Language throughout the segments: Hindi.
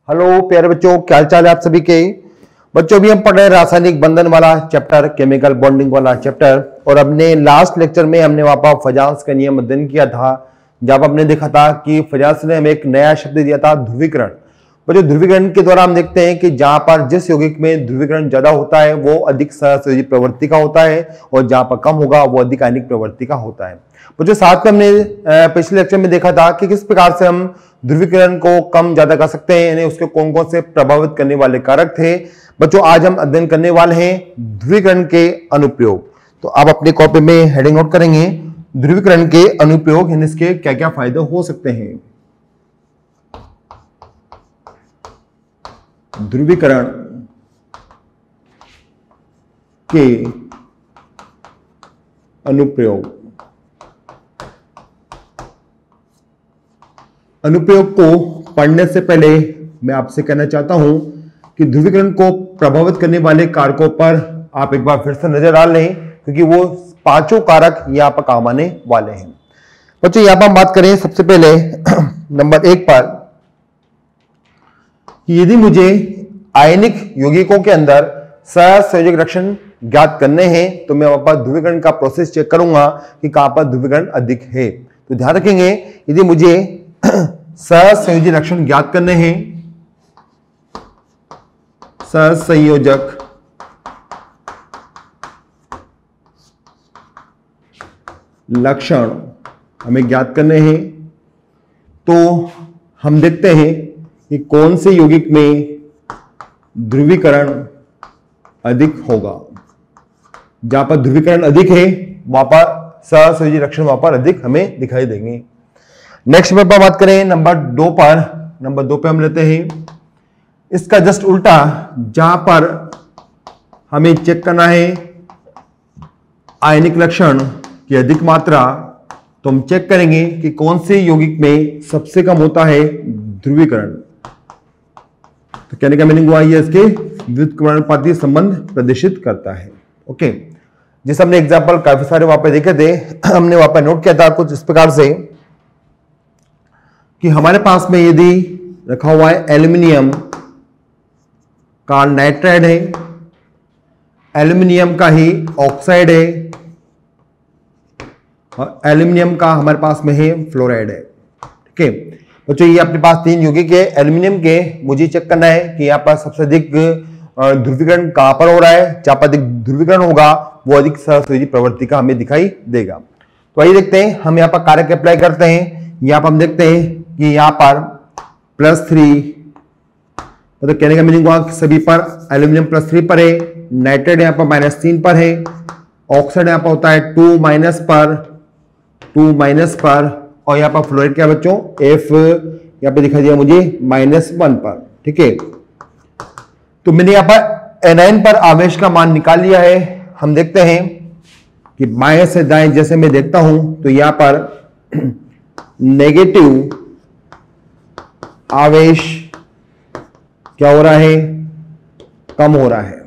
हेलो प्यारे बच्चों, क्या हाल चाल है आप सभी के। बच्चों अभी हम पढ़ रहे हैं रासायनिक बंधन वाला चैप्टर, केमिकल बॉन्डिंग वाला चैप्टर। और अपने लास्ट लेक्चर में हमने वहां पर फजांस का नियम अध्ययन किया था, जब हमने देखा था कि फजांस ने हमें एक नया शब्द दिया था, ध्रुवीकरण। बच्चों ध्रुवीकरण के द्वारा हम देखते हैं कि जहां पर जिस यौगिक में ध्रुवीकरण ज्यादा होता है वो अधिक सहसंयोजी प्रवृत्ति का होता है, और जहां पर कम होगा वो अधिक आयनिक प्रवृत्ति का होता है। बच्चों साथ में हमने पिछले लेक्चर में देखा था कि किस प्रकार से हम ध्रुवीकरण को कम ज्यादा कर सकते हैं, यानी उसके कौन कौन से प्रभावित करने वाले कारक थे। बच्चों आज हम अध्ययन करने वाले हैं ध्रुवीकरण के अनुप्रयोग। तो आप अपनी कॉपी में हेडिंग नोट करेंगे, ध्रुवीकरण के अनुप्रयोग यानी इसके क्या क्या फायदे हो सकते हैं। ध्रुवीकरण के अनुप्रयोग। अनुप्रयोग को पढ़ने से पहले मैं आपसे कहना चाहता हूं कि ध्रुवीकरण को प्रभावित करने वाले कारकों पर आप एक बार फिर से नजर डाल लें, क्योंकि वो पांचों कारक यहां पर काम आने वाले हैं। बच्चों यहां पर हम बात करें सबसे पहले नंबर 1 पर कि यदि मुझे आयनिक यौगिकों के अंदर सहसंयोजक लक्षण ज्ञात करने हैं तो मैं वहां पर ध्रुवीकरण का प्रोसेस चेक करूंगा कि कहां पर ध्रुवीकरण अधिक है। तो ध्यान रखेंगे, यदि मुझे सहसंयोजी लक्षण ज्ञात करने हैं, सहसंयोजक लक्षण हमें ज्ञात करने हैं, तो हम देखते हैं कि कौन से यौगिक में ध्रुवीकरण अधिक होगा। जहां पर ध्रुवीकरण अधिक है वहां पर सहसंयोजी लक्षण वहां पर अधिक हमें दिखाई देंगे। नेक्स्ट में बात करें नंबर 2 पर। नंबर 2 पे हम लेते हैं इसका जस्ट उल्टा, जहां पर हमें चेक करना है आयनिक लक्षण की अधिक मात्रा, तो हम चेक करेंगे कि कौन से यौगिक में सबसे कम होता है ध्रुवीकरण। तो कहने का मीनिंग हुआ ये इसके व्युत्क्रमणानुपाती संबंध प्रदर्शित करता है। ओके, जिस हमने एग्जांपल काफी सारे वहां पे देखे थे, हमने वहां पे नोट किया था कुछ इस प्रकार से कि हमारे पास में यदि रखा हुआ है एल्यूमिनियम का नाइट्राइड है, एल्यूमिनियम का ही ऑक्साइड है, और एल्यूमिनियम का हमारे पास में है फ्लोराइड है। ठीक है बच्चों, ये अपने पास 3 यौगिक है एल्यूमिनियम के। मुझे चेक करना है कि यहाँ पर सबसे अधिक ध्रुवीकरण कहां पर हो रहा है। जहां पर अधिक ध्रुवीकरण होगा वो अधिक सहसंयोजी प्रवृत्ति का हमें दिखाई देगा। तो आइए देखते हैं, हम यहाँ पर कारक अप्लाई करते हैं। यहाँ पर हम देखते हैं कि यहाँ पर +3, मतलब कहने का मीनिंग हुआ सभी पर एल्यूमिनियम +3 पर है, नाइट्रेट यहाँ पर -3 पर है, ऑक्साइड यहाँ पर होता है 2 माइनस पर, और यहाँ पर फ्लोराइड क्या बच्चों F यहाँ पे दिखाई दिया मुझे -1 पर। ठीक है, तो मैंने यहाँ पर एनाइन पर आवेश का मान निकाल लिया है। हम देखते हैं कि बाएं से दाएं जैसे मैं देखता हूं तो यहां पर नेगेटिव आवेश क्या हो रहा है, कम हो रहा है।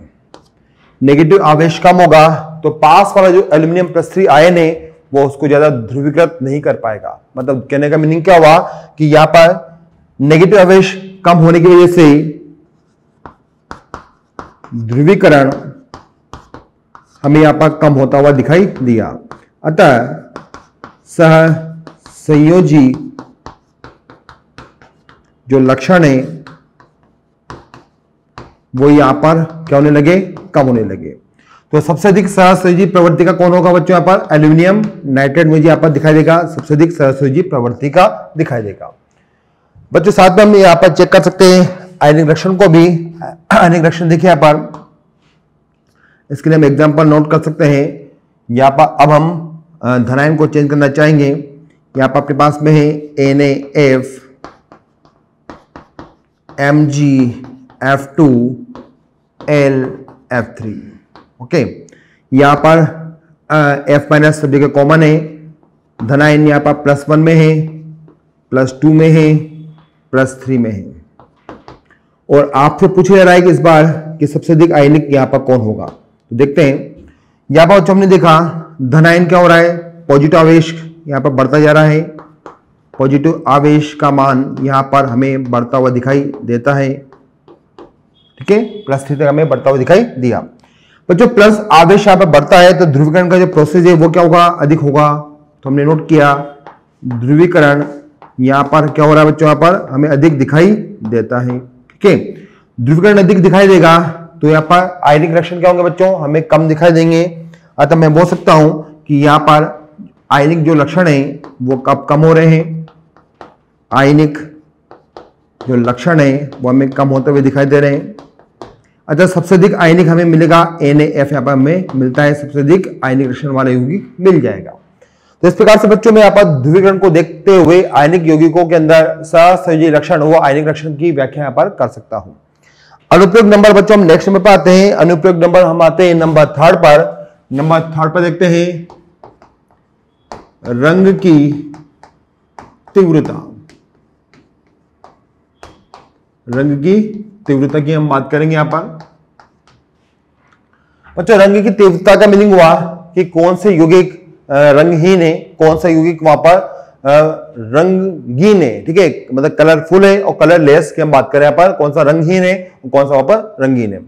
नेगेटिव आवेश कम होगा तो पास वाला जो एल्यूमिनियम +3 आयन है वो उसको ज्यादा ध्रुवीकृत नहीं कर पाएगा। मतलब कहने का मीनिंग क्या हुआ कि यहां पर नेगेटिव आवेश कम होने की वजह से ध्रुवीकरण हमें यहां पर कम होता हुआ दिखाई दिया। अतः सहसंयोजी जो लक्षण है वो यहां पर क्या होने लगे, कम होने लगे। तो सबसे अधिक सहसंयोजी प्रवृत्ति का कौन होगा बच्चों, यहां पर एल्यूमिनियम नाइट्रेट मुझे यहां पर दिखाई देगा, सबसे अधिक सहसंयोजी प्रवृत्ति का दिखाई देगा। बच्चों साथ में हम यहां पर चेक कर सकते हैं आयनिक लक्षण को भी। आयनिक लक्षण देखिए यहाँ पर, इसके लिए हम एग्जांपल नोट कर सकते हैं। यहाँ पर अब हम धनायन को चेंज करना चाहेंगे। यहाँ पर आपके पास में है NaF MgF2 LF3। ओके, यहाँ पर F- सभी का कॉमन है। धनायन यहाँ पर +1 में है, +2 में है, +3 में है। और आपसे पूछा जा रहा है कि इस बार कि सबसे अधिक आयनिक यहाँ पर कौन होगा। तो देखते हैं, यहाँ पर हमने देखा धनायन क्या हो रहा है, पॉजिटिव आवेश यहाँ पर बढ़ता जा रहा है, पॉजिटिव आवेश का मान यहां पर हमें बढ़ता हुआ दिखाई देता है। ठीक है, प्लस थीटा हमें बढ़ता हुआ दिखाई दिया। बच्चों प्लस आवेश यहां पर बढ़ता है तो ध्रुवीकरण का जो प्रोसेस है वो क्या होगा, अधिक होगा। तो हमने नोट किया ध्रुवीकरण यहां पर क्या हो रहा है बच्चों, यहां पर हमें अधिक दिखाई देता है। ठीक है, ध्रुवीकरण अधिक दिखाई देगा तो यहाँ पर आयनिक लक्षण क्या होंगे बच्चों, हमें कम दिखाई देंगे। अतः मैं बोल सकता हूं कि यहाँ पर आयनिक जो लक्षण है वो कब कम हो रहे हैं, आयनिक जो लक्षण है वो हमें कम होते हुए दिखाई दे रहे हैं। अतः सबसे अधिक आयनिक हमें मिलेगा NaF, यहाँ पर हमें मिलता है सबसे अधिक आयनिक लक्षण वाला यौगिक मिल जाएगा। तो इस प्रकार से बच्चों में यहाँ पर ध्रुवीकरण को देखते हुए आयनिक यौगिकों के अंदर सहसंयोजी लक्षण वो आयनिक लक्षण की व्याख्या यहाँ पर कर सकता हूं। अनुप्रयोग नंबर बच्चों हम नेक्स्ट नंबर पर आते हैं। अनुप्रयोग नंबर हम आते हैं नंबर थर्ड पर। नंबर थर्ड पर देखते हैं रंग की तीव्रता। रंग की तीव्रता की हम बात करेंगे यहां पर। बच्चों रंग की तीव्रता का मीनिंग हुआ कि कौन से यौगिक रंगहीन है, कौन सा यौगिक वहां पर रंगीन है। ठीक है, मतलब कलरफुल है और कलरलेस की हम बात करें यहाँ पर, कौन सा रंगहीन है और कौन सा वहां पर रंगीन है।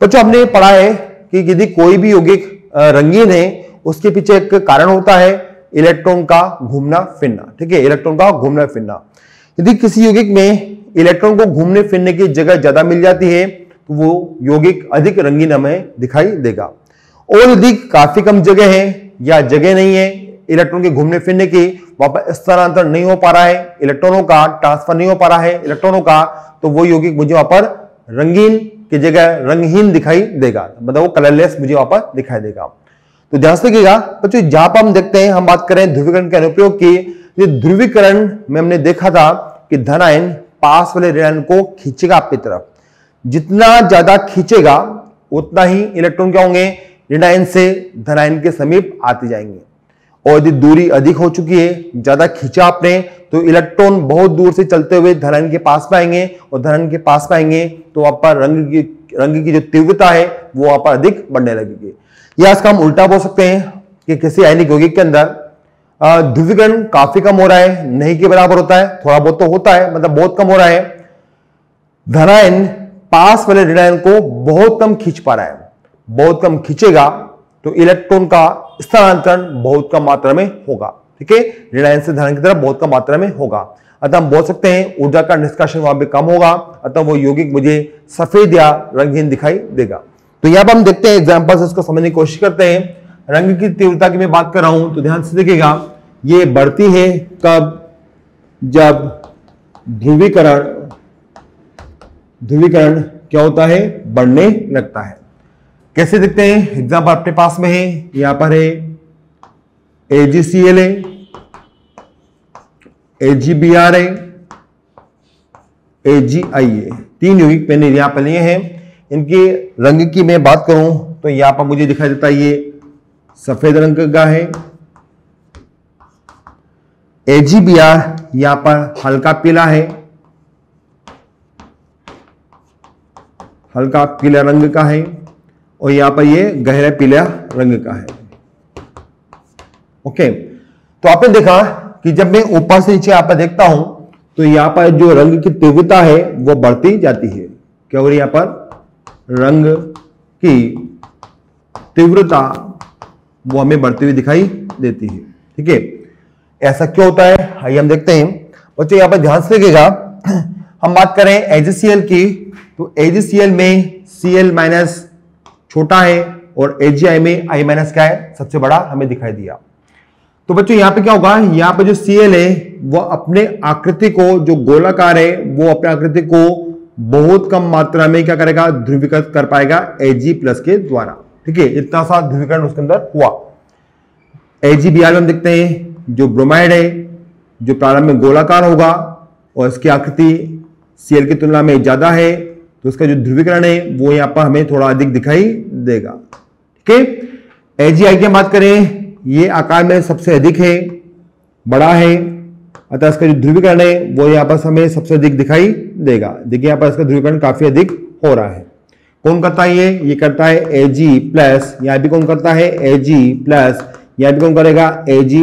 बच्चों हमने पढ़ा है कि यदि कोई भी यौगिक रंगीन है उसके पीछे एक कारण होता है इलेक्ट्रॉन का घूमना फिरना। ठीक है, इलेक्ट्रॉन का घूमना फिरना। यदि किसी यौगिक में इलेक्ट्रॉन को घूमने फिरने की जगह ज्यादा मिल जाती है तो वो यौगिक अधिक रंगीन हमें दिखाई देगा। और यदि काफी कम जगह है या जगह नहीं है इलेक्ट्रॉन के घूमने फिरने की, वहां पर स्थानांतरण नहीं हो पा रहा है, इलेक्ट्रॉनों का ट्रांसफर नहीं हो पा रहा है इलेक्ट्रॉनों का, तो वो यौगिक मुझे वहां पर रंगीन की जगह रंगहीन दिखाई देगा, मतलब वो कलरलेस मुझे वहां पर दिखाई देगा। तो ध्यान से देखिएगा बच्चों, जहां पर हम देखते हैं, हम बात करें ध्रुवीकरण के अनुप्रयोग की। ध्रुवीकरण में हमने देखा था कि धन आयन पास वाले ऋण आयन को खींचेगा अपनी तरफ। जितना ज्यादा खींचेगा उतना ही इलेक्ट्रॉन क्या होंगे, ऋण आयन से धन आयन के समीप आते जाएंगे। और यदि दूरी अधिक हो चुकी है, ज्यादा खींचा आपने, तो इलेक्ट्रॉन बहुत दूर से चलते हुए धन आयन के पास में आएंगे और धन आयन के पास में आएंगे तो वहां पर रंग की जो तीव्रता है वो वहां पर अधिक बढ़ने लगेगी। या इसका हम उल्टा बोल सकते हैं कि किसी आयनिक यौगिक के अंदर ध्रुवीकरण काफी कम हो रहा है, नहीं के बराबर होता है, थोड़ा बहुत तो होता है, मतलब बहुत कम हो रहा है। धन आयन पास वाले ऋण आयन को बहुत कम खींच पा रहा है, बहुत कम खींचेगा तो इलेक्ट्रॉन का स्थानांतरण बहुत कम मात्रा में होगा। ठीक है, ऋण आयन से धन की तरफ बहुत कम मात्रा में होगा। अतः हम बोल सकते हैं ऊर्जा का निष्कासन वहां पे कम होगा, अतः वो यौगिक मुझे सफेद या रंगहीन दिखाई देगा। तो यहां पर हम देखते हैं एग्जांपल्स, इसको समझने की कोशिश करते हैं। रंग की तीव्रता की मैं बात कर रहा हूं तो ध्यान से देखिएगा, ये बढ़ती है कब, जब ध्रुवीकरण क्या होता है, बढ़ने लगता है। कैसे देखते हैं, एग्जांपल अपने पास में है, यहां पर है AgCl है, AgBr है, AgI है, तीन यौगिक मैंने यहां पर लिए हैं। इनके रंग की मैं बात करूं तो यहां पर मुझे दिखाई देता है ये सफेद रंग का है। AgBr यहां पर हल्का पीला है, हल्का पीला रंग का है, और यहां पर ये गहरा पीला रंग का है। ओके, तो आपने देखा कि जब मैं ऊपर से नीचे यहां पर देखता हूं तो यहां पर जो रंग की तीव्रता है वो बढ़ती जाती है। क्या हो रही है, यहां पर रंग की तीव्रता वो हमें बढ़ती हुई दिखाई देती है। ठीक है, ऐसा क्यों होता है, आइए हम देखते हैं। बच्चों यहां पर ध्यान से देखिएगा, हम बात करें AgCl की, तो AgCl में Cl माइनस छोटा है और AgI में I माइनस क्या है, सबसे बड़ा हमें दिखाई दिया। तो बच्चों यहां पे क्या होगा, यहां पे जो Cl है वो अपने आकृति को, जो गोलाकार है, वो अपने आकृति को बहुत कम मात्रा में क्या करेगा, ध्रुवीकृत कर पाएगा Ag+ के द्वारा। ठीक है, इतना सा ध्रुवीकरण उसके अंदर हुआ। AgBr में हम देखते हैं जो ब्रोमाइड है, जो प्रारंभ में गोलाकार होगा और इसकी आकृति Cl की तुलना में ज्यादा है, तो उसका जो ध्रुवीकरण है वो यहां पर हमें थोड़ा अधिक दिखाई देगा। ठीक है, AgI की बात करें, ये आकार में सबसे अधिक है, बड़ा है, अतः इसका जो ध्रुवीकरण है वो यहां पर हमें सबसे अधिक दिखाई देगा। देखिए यहां पर इसका ध्रुवीकरण काफी अधिक हो रहा है। कौन करता है ये करता है Ag+, यहां भी कौन करता है Ag+, यहां भी कौन करेगा Ag+।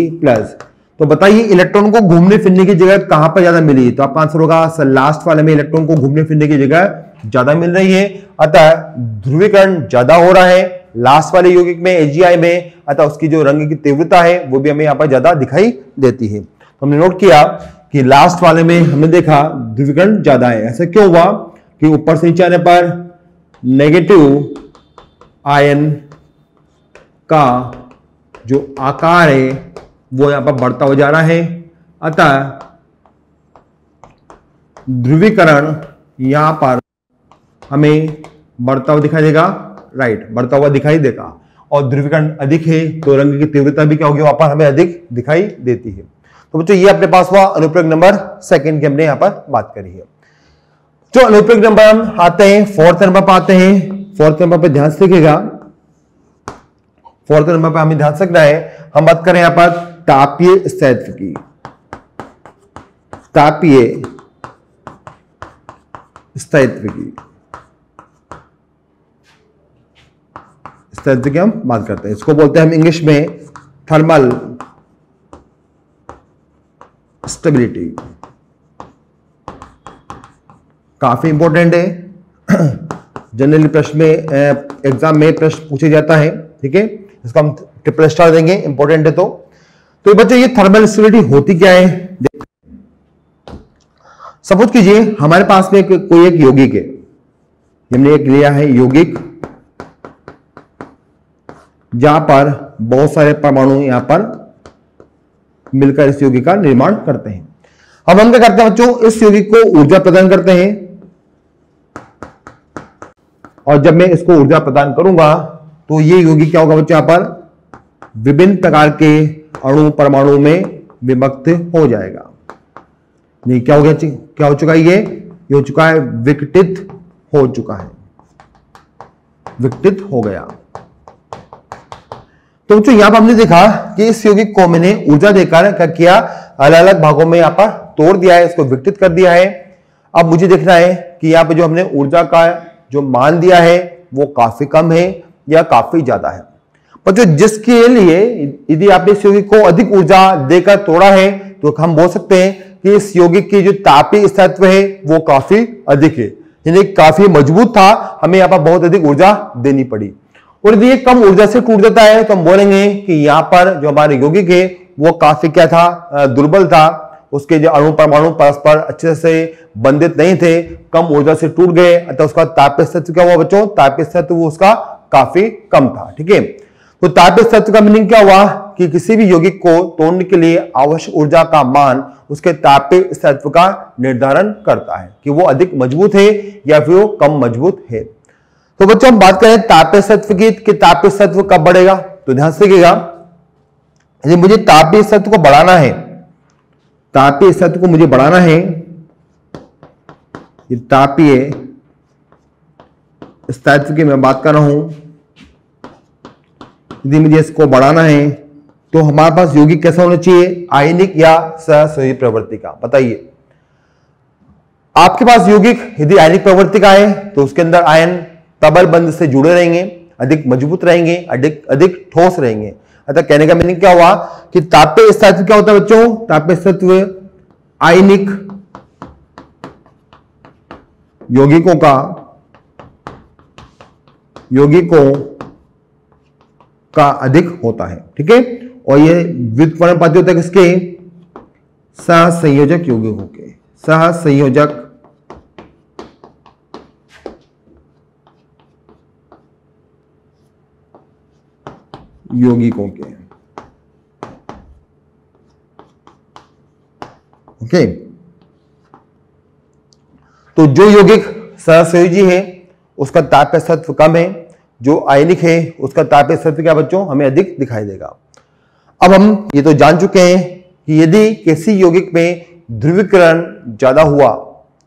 तो बताइए इलेक्ट्रॉन को घूमने फिरने की जगह कहां पर ज्यादा मिली? तो आपका आंसर होगा सर लास्ट वाले में इलेक्ट्रॉन को घूमने फिरने की जगह ज्यादा मिल रही है, अतः ध्रुवीकरण ज्यादा हो रहा है लास्ट वाले यौगिक में AgI में, अतः उसकी जो रंग की तीव्रता है वो भी हमें यहाँ पर ज्यादा दिखाई देती है। तो हमने नोट किया कि लास्ट वाले में हमने देखा ध्रुवीकरण ज्यादा है। ऐसा क्यों हुआ कि ऊपर से नीचे आने पर नेगेटिव आयन का जो आकार है वो यहां पर बढ़ता हो जा रहा है, अतः ध्रुवीकरण यहां पर हमें बढ़ता हुआ दिखाई देगा, राइट, बढ़ता हुआ दिखाई देगा। और ध्रुवीकरण अधिक है तो रंग की तीव्रता भी क्या होगी वहां पर हमें अधिक दिखाई देती है। तो बच्चों ये अपने पास हुआ अनुप्रयोग नंबर 2 की हमने यहां पर बात करी है। जो अनुप्रयोग नंबर हम आते हैं 4th नंबर पर आते हैं। 4th नंबर पर ध्यान से देखिएगा, 4th नंबर पर हमें ध्यान रखना है। हम बात करें यहां पर तापीय स्थायित्व की। तापीय स्थायित्व की स्थायित्व की हम बात करते हैं, इसको बोलते हैं हम इंग्लिश में थर्मल स्टेबिलिटी। काफी इंपॉर्टेंट है, जनरली प्रश्न में एग्जाम में प्रश्न पूछे जाता है, ठीक है, इसको हम ट्रिपल स्टार देंगे, इंपॉर्टेंट है। तो बच्चों ये थर्मल स्टेबिलिटी होती क्या है? सपोज कीजिए हमारे पास में कोई एक यौगिक है, हमने एक लिया है यौगिक जहां पर बहुत सारे परमाणु यहां पर मिलकर इस यौगिक का निर्माण करते हैं। अब हम क्या करते हैं बच्चों, इस यौगिक को ऊर्जा प्रदान करते हैं, और जब मैं इसको ऊर्जा प्रदान करूंगा तो ये यौगिक क्या होगा बच्चों, यहां पर विभिन्न प्रकार के अणु परमाणु में विभक्त हो जाएगा। नहीं क्या हो गया, क्या हो चुका है, ये हो चुका है विघटित हो चुका है, विघटित हो गया। तो बच्चों यहां पर हमने देखा कि इस यौगिक को मैंने ऊर्जा देकर क्या किया, अलग अलग भागों में यहां पर तोड़ दिया है, इसको विघटित कर दिया है। अब मुझे देखना है कि यहां पर जो हमने ऊर्जा का जो मान दिया है वो काफी कम है या काफी ज्यादा है। बच्चों जिसके लिए यदि आप इस यौगिक को अधिक ऊर्जा देकर तोड़ा है तो हम बोल सकते हैं कि इस यौगिक की जो तापीय स्थायित्व है वो काफी अधिक है, यानी काफी मजबूत था, हमें यहाँ पर बहुत अधिक ऊर्जा देनी पड़ी। और यदि ये कम ऊर्जा से टूट जाता है तो हम बोलेंगे कि यहाँ पर जो हमारे यौगिक है वो काफी क्या था, दुर्बल था, उसके जो अणु परमाणु परस्पर अच्छे से बंधित नहीं थे, कम ऊर्जा से टूट गए, अतः उसका तापीय स्थायित्व क्या हुआ बच्चों, तापीय स्थायित्व उसका काफी कम था, ठीक है। तो तापीय स्थायित्व का मीनिंग क्या हुआ कि किसी भी यौगिक को तोड़ने के लिए आवश्यक ऊर्जा का मान उसके तापीय स्थायित्व का निर्धारण करता है कि वो अधिक मजबूत है या फिर वो कम मजबूत है। तो बच्चों हम बात करें तापीय स्थायित्व की कि तापीय स्थायित्व कब बढ़ेगा, तो ध्यान से देखिएगा, यदि मुझे तापीय स्थायित्व को बढ़ाना है, तापीय स्थायित्व को मुझे बढ़ाना है, तापीय स्थायित्व की मैं बात कर रहा हूं, यदि मुझे इसको बढ़ाना है तो हमारे पास यौगिक कैसा होना चाहिए, आयनिक या सहसंयोजी प्रवृत्ति का। बताइए आपके पास यौगिक यदि आयनिक प्रवृत्ति का है तो उसके अंदर आयन प्रबल बंध से जुड़े रहेंगे, अधिक मजबूत रहेंगे, अधिक ठोस रहेंगे। अतः कहने का मीनिंग क्या हुआ कि तापीय स्थायित्व क्या होता है बच्चों, तापीय स्थायित्व आयनिक यौगिकों का अधिक होता है, ठीक है। और ये व्युत्पन्न पाती होता है किसके, सहसंयोजक यौगिकों के, सहसंयोजक यौगिकों के, ओके। तो जो यौगिक सहसंयोजी है उसका तापीय स्थायित्व कम है, जो आयनिक है उसका तापीय स्थायित्व क्या बच्चों हमें अधिक दिखाई देगा। अब हम ये तो जान चुके हैं कि यदि किसी यौगिक में ध्रुवीकरण ज्यादा हुआ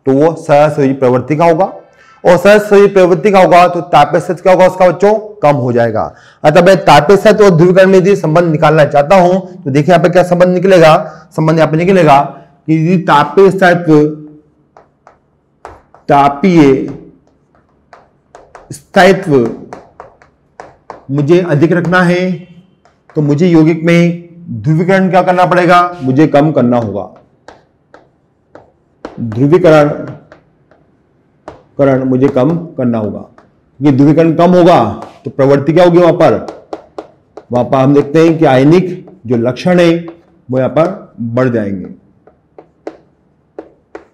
तो वो सहसंयोजी प्रवृत्ति का होगा, और सहसंयोजी प्रवृत्ति का होगा तो तापीय स्थायित्व क्या होगा उसका बच्चों, कम हो जाएगा। अतः मैं तापीय स्थायित्व और ध्रुवीकरण में यदि संबंध निकालना चाहता हूं तो देखिए यहाँ पे क्या संबंध निकलेगा, संबंध यहाँ पे निकलेगा कि यदि तापीय स्थायित्व मुझे अधिक रखना है तो मुझे यौगिक में ध्रुवीकरण क्या करना पड़ेगा, मुझे कम करना होगा। ध्रुवीकरण मुझे कम करना होगा। ये ध्रुवीकरण कम होगा तो प्रवृत्ति क्या होगी, वहां पर हम देखते हैं कि आयनिक जो लक्षण है वो यहां पर बढ़ जाएंगे।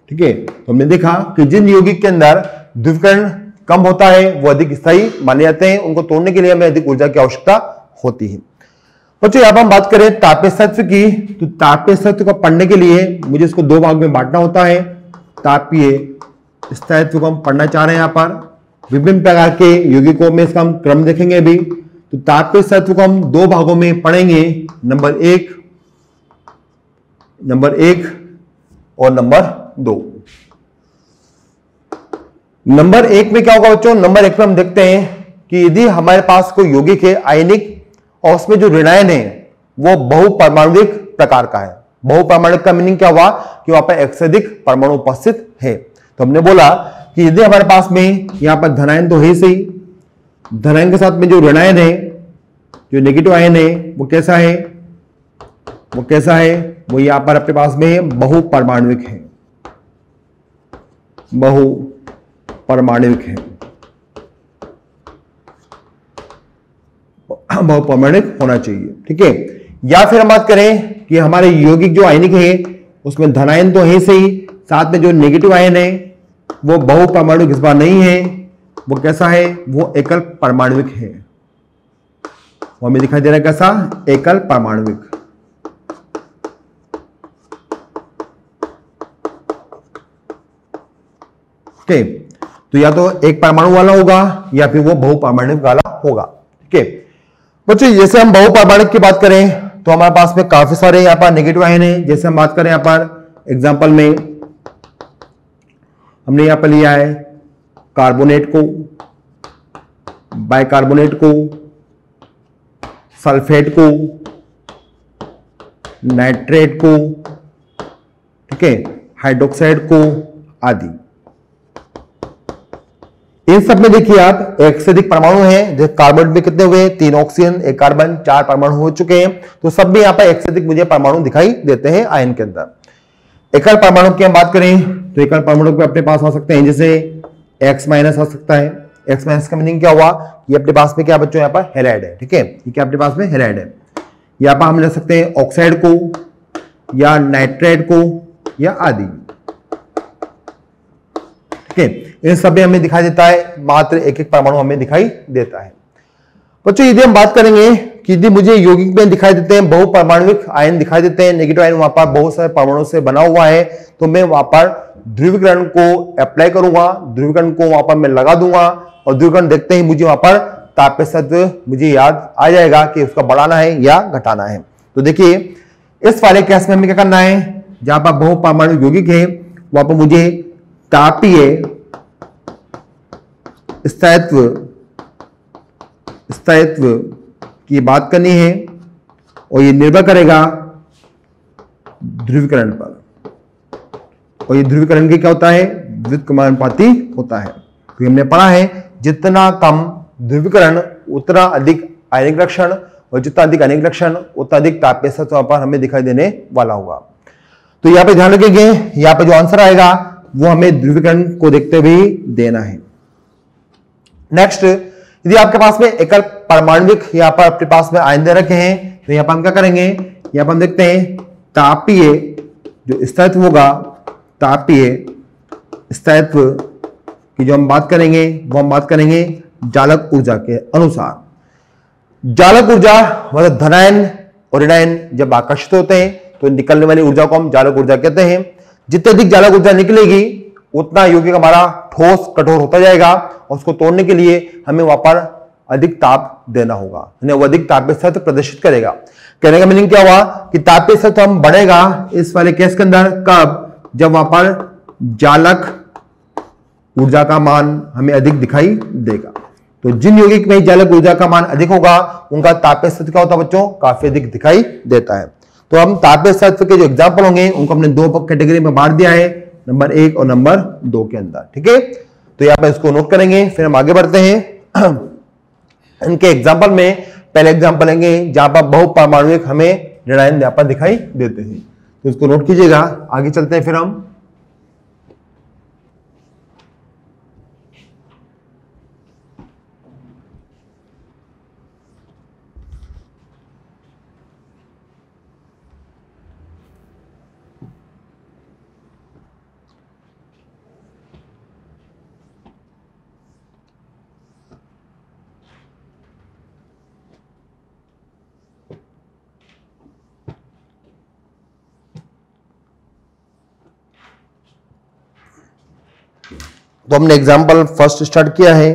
ठीक है, तो हमने देखा कि जिन यौगिक के अंदर ध्रुवीकरण कम होता है वो अधिक स्थायी माने जाते हैं, उनको तोड़ने के लिए हमें अधिक ऊर्जा की आवश्यकता होती है। बच्चों यहां पर हम बात करें तापीय तत्व की, तो तापीय तत्व को पढ़ने के लिए मुझे इसको दो भाग में बांटना होता है। तापीय स्थायित्व को हम पढ़ना चाह रहे हैं, यहां पर विभिन्न प्रकार के यौगिकों में इसका हम क्रम देखेंगे अभी। तो तापीय तत्व को हम दो भागों में पढ़ेंगे, नंबर एक और नंबर दो। नंबर एक में क्या होगा बच्चों, नंबर एक में हम देखते हैं कि यदि हमारे पास कोई यौगिक है आयनिक और उसमें जो ऋणायन है वो बहुपरमाणुक प्रकार का है। बहुपरमाणुक का मीनिंग क्या हुआ कि वहां पर एक से अधिक परमाणु उपस्थित है। तो हमने बोला कि यदि हमारे पास में यहां पर धनायन तो है सही, धनायन के साथ में जो ऋणायन है, जो नेगेटिव आयन है वो कैसा है, वो यहां पर अपने पास में बहुपरमाणुक है, बहुपरमाणुक होना चाहिए। ठीक है, या फिर हम बात करें कि हमारे यौगिक जो आयनिक है उसमें धनायन तो है सही, साथ में जो नेगेटिव आयन है वो बहुपरमाणुक इस बार नहीं है, वो कैसा है, वो एकल परमाणुक है। वो हमें दिखाई दे रहा है कैसा, एकल परमाणुक। ओके, तो या तो एक परमाणु वाला होगा या फिर वो बहुपरमाणुक वाला होगा। ठीक है बच्चों, जैसे हम बहुपरमाणुक की बात करें तो हमारे पास में काफी सारे यहाँ पर नेगेटिव आयन है। जैसे हम बात करें यहाँ पर एग्जांपल में हमने यहाँ पर लिया है कार्बोनेट को, बाइकार्बोनेट को, सल्फेट को, नाइट्रेट को, ठीक है, हाइड्रोक्साइड को आदि। इन सब में देखिए आप एक से अधिक परमाणु हैं। जैसे कार्बन में कितने हुए, 3 ऑक्सीजन 1 कार्बन, 4 परमाणु हो चुके हैं। तो सब में यहाँ पर एक से अधिक मुझे परमाणु दिखाई देते हैं आयन के अंदर। एकल परमाणु की हम बात करें तो एकल परमाणु पे अपने पास आ सकते हैं, जैसे X माइनस आ सकता है। X माइनस का मीनिंग क्या हुआ, ये अपने पास में क्या बच्चों यहाँ पर हैलाइड है। ठीक है, ये क्या अपने पास में हैलाइड है। यहाँ पर हम ले सकते हैं ऑक्साइड को या नाइट्रेट को या आदि। ठीक है, इन सब में हमें दिखाई देता है, मात्र एक एक परमाणु हमें दिखाई देता है। बच्चों यदि हम बात करेंगे कि यदि मुझे यौगिक में दिखाई देते हैं बहुपरमाणुक आयन दिखाई देते हैं, नेगेटिव आयन वहां पर बहुत सारे परमाणु से बना हुआ है, तो मैं वहां पर ध्रुवीकरण को अप्लाई करूंगा, ध्रुवीकरण को वहां पर मैं लगा दूंगा और ध्रुवीकरण देखते ही मुझे वहां पर तापीय तत्व मुझे याद आ जाएगा कि उसका बढ़ाना है या घटाना है। तो देखिए इस वाले केस में हमें क्या करना है, जहां पर बहुपरमाणु यौगिक है वहां पर मुझे तापीय स्थायित्व की बात करनी है और ये निर्भर करेगा ध्रुवीकरण पर। और ये ध्रुवीकरण की क्या होता है, व्युत्क्रमानुपाती होता है। तो हमने पढ़ा है जितना कम ध्रुवीकरण उतना अधिक आयनिक लक्षण, और जितना अधिक आयनिक लक्षण उतना अधिक तापीय तत्व पर हमें दिखाई देने वाला होगा। तो यहां पे ध्यान रखेंगे, यहां पे जो आंसर आएगा वो हमें ध्रुवीकरण को देखते हुए देना है। नेक्स्ट, यदि आपके पास में एकल परमाणुक यहाँ पर अपने पास में आयन दे रखे हैं तो यहाँ पर हम क्या करेंगे, यहाँ पर हम देखते हैं तापीय जो स्थायित्व होगा, तापीय स्थायित्व की जो हम बात करेंगे वो हम बात करेंगे जालक ऊर्जा के अनुसार। जालक ऊर्जा मतलब धनायन और ऋणायन जब आकर्षित होते हैं तो निकलने वाली ऊर्जा को हम जालक ऊर्जा कहते हैं। जितनी अधिक जालक ऊर्जा निकलेगी उतना यौगिक हमारा ठोस कठोर होता जाएगा और उसको तोड़ने के लिए हमें वहां पर अधिक ताप देना होगा, वो अधिक तापीय तत्व प्रदर्शित करेगा। कहने का मीनिंग क्या हुआ कि तापीय तत्व हम बढ़ेगा इस वाले केस के अंदर कब, जब वहां पर जालक ऊर्जा का मान हमें अधिक दिखाई देगा। तो जिन यौगिक में जालक ऊर्जा का मान अधिक होगा उनका तापीय तत्व क्या होता है बच्चों, काफी अधिक दिखाई देता है। तो हम तापीय तत्व के जो एग्जाम्पल होंगे उनको हमने दो कैटेगरी में बांट दिया है, नंबर 1 और नंबर 2 के अंदर। ठीक है, तो यहां पर इसको नोट करेंगे, फिर हम आगे बढ़ते हैं। इनके एग्जाम्पल में पहले एग्जाम्पल लेंगे जहां पर बहुपरमाणुक हमें ऋणायन यहाँ पर दिखाई देते हैं। तो इसको नोट कीजिएगा। आगे चलते हैं फिर हम। तो हमने एग्जाम्पल फर्स्ट स्टार्ट किया है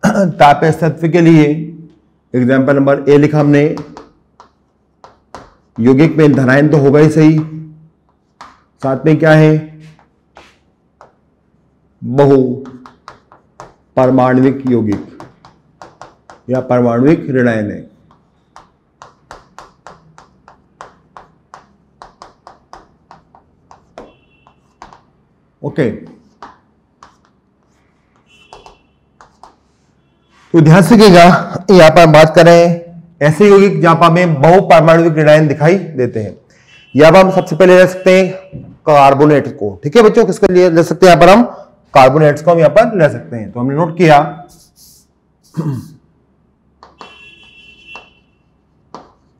ताप तत्व के लिए। एग्जाम्पल नंबर ए लिखा हमने। यौगिक में धनायन तो होगा ही सही, साथ में क्या है, बहु परमाणविक यौगिक या परमाणविक ऋणायन है। ओके, तो ध्यान से रखिएगा। यहां पर हम बात करें ऐसे यौगिक जहां पर हमें बहु परमाणविक ऋणायन दिखाई देते हैं। यहां पर हम सबसे पहले ले सकते हैं कार्बोनेट को। ठीक है बच्चों, किसके लिए ले सकते हैं? यहां पर हम कार्बोनेट्स को हम यहां पर ले सकते हैं। तो हमने नोट किया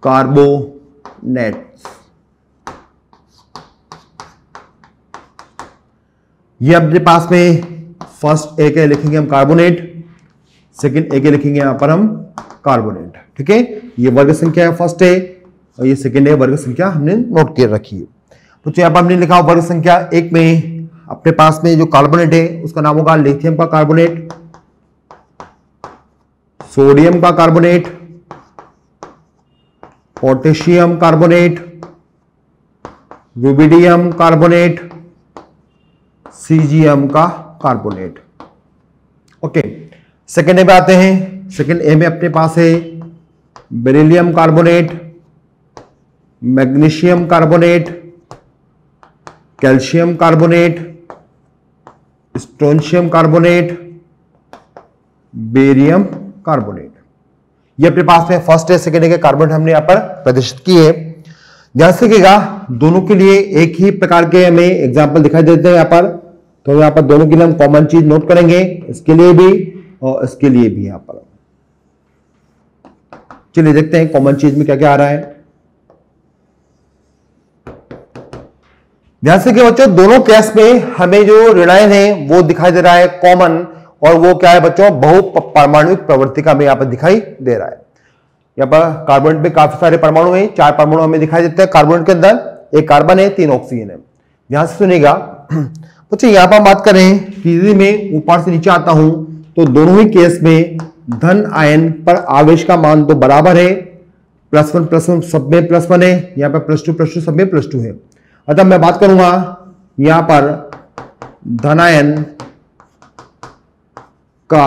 कार्बोनेट्स। ये अपने पास में फर्स्ट एक है, लिखेंगे हम कार्बोनेट। सेकंड एक लिखेंगे यहां पर हम कार्बोनेट। ठीक है, ये वर्ग संख्या है फर्स्ट है और ये सेकंड है वर्ग संख्या हमने नोट कर रखी है। तो यहां पर हमने लिखा वर्ग संख्या एक में अपने पास में जो कार्बोनेट है उसका नाम होगा लिथियम का कार्बोनेट, सोडियम का carbonate, potassium carbonate, rubidium carbonate, caesium का कार्बोनेट। ओके, सेकेंड ए पे आते हैं। सेकेंड ए में अपने पास है beryllium carbonate, magnesium carbonate, calcium carbonate, strontium carbonate, barium carbonate. ये अपने पास में फर्स्ट है सेकेंड के कार्बोनेट हमने यहां पर प्रदर्शित किए। ध्यान से रखिएगा, दोनों के लिए एक ही प्रकार के हमें एग्जाम्पल दिखाई देते हैं यहां पर। तो यहां पर दोनों के लिए हम कॉमन चीज नोट करेंगे, इसके लिए भी और इसके लिए भी। यहां पर चलिए देखते हैं कॉमन चीज में क्या क्या आ रहा है। ध्यान से कि बच्चों दोनों केस में हमें जो ऋणायन है वो दिखाई दे रहा है कॉमन, और वो क्या है बच्चों, बहु परमाणुविक प्रवृत्ति का हमें यहां पर दिखाई दे रहा है। यहां पर कार्बोनेट में काफी सारे परमाणु हैं, 4 परमाणु हमें दिखाई देते हैं कार्बोनेट के अंदर। एक कार्बन है, 3 ऑक्सीजन है। ध्यान से सुनिएगा बच्चों, यहां पर बात करें कि यदि मैं ऊपर से नीचे आता हूं तो दोनों ही केस में धन आयन पर आवेश का मान तो बराबर है। +1 सब में +1 है, यहां पर +2 सब में +2 है। अतः मैं बात करूंगा यहां पर धनायन का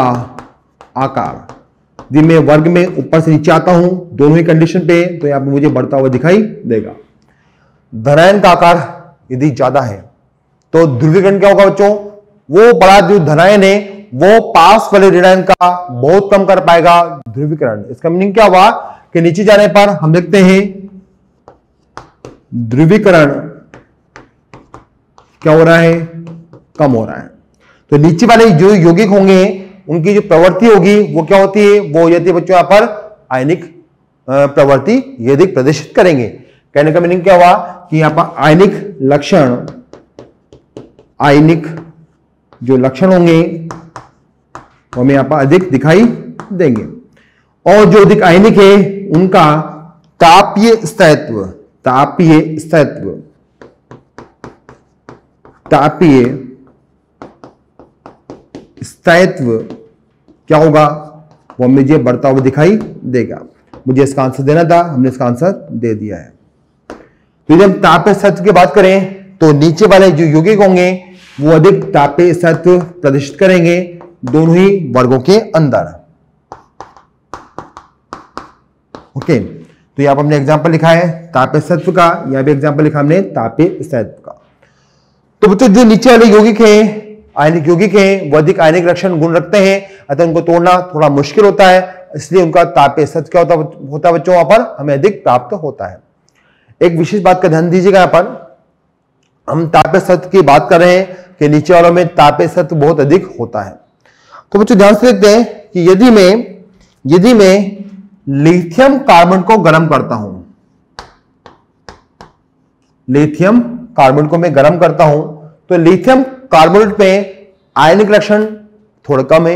आकार, यदि मैं वर्ग में ऊपर से नीचे आता हूं दोनों ही कंडीशन पे, तो यहां पर मुझे बढ़ता हुआ दिखाई देगा। धनायन का आकार यदि ज्यादा है तो ध्रुवीकरण क्या होगा बच्चों, वो बड़ा जो धनायन है वो पास वाले ऋणायन का बहुत कम कर पाएगा ध्रुवीकरण। इसका मीनिंग क्या हुआ कि नीचे जाने पर हम देखते हैं ध्रुवीकरण क्या हो रहा है, कम हो रहा है। तो नीचे वाले जो यौगिक होंगे उनकी जो प्रवृत्ति होगी वो क्या होती है, वो हो जाती है बच्चों यहां पर आयनिक प्रवृत्ति यदि प्रदर्शित करेंगे। कहने का मीनिंग क्या हुआ कि यहां पर आयनिक लक्षण, आयनिक जो लक्षण होंगे वो हमें यहां पर अधिक दिखाई देंगे। और जो अधिक आयनिक है उनका तापीय स्थायित्व, तापीय स्थायित्व, तापीय स्थायित्व क्या होगा, वो मुझे बढ़ता हुआ दिखाई देगा। मुझे इसका आंसर देना था, हमने इसका आंसर दे दिया है। तो जब तापीय स्थायित्व की बात करें तो नीचे वाले जो यौगिक होंगे वो अधिक तापीय स्थायित्व प्रदर्शित करेंगे दोनों ही वर्गों के अंदर। ओके, तो यहां पर हमने एग्जांपल लिखा है तापीय स्थायित्व का, यहां भी एग्जांपल लिखा हमने तापीय स्थायित्व का। तो बच्चों जो नीचे वाले यौगिक हैं, आयनिक यौगिक हैं, वो अधिक आयनिक लक्षण गुण रखते हैं, अतः उनको तोड़ना थोड़ा मुश्किल होता है, इसलिए उनका तापीय स्थायित्व क्या होता है बच्चों, वहां पर हमें अधिक प्राप्त होता है। एक विशेष बात का ध्यान दीजिएगा, यहाँ पर हम तापीय सत्व की बात कर रहे हैं कि नीचे वालों में तापीय सत्व बहुत अधिक होता है। तो बच्चों ध्यान से देखते हैं कि यदि मैं लिथियम कार्बन को गर्म करता हूं, लिथियम कार्बन को मैं गर्म करता हूं, तो लिथियम कार्बोनेट में आयनिक लक्षण थोड़ा कम है,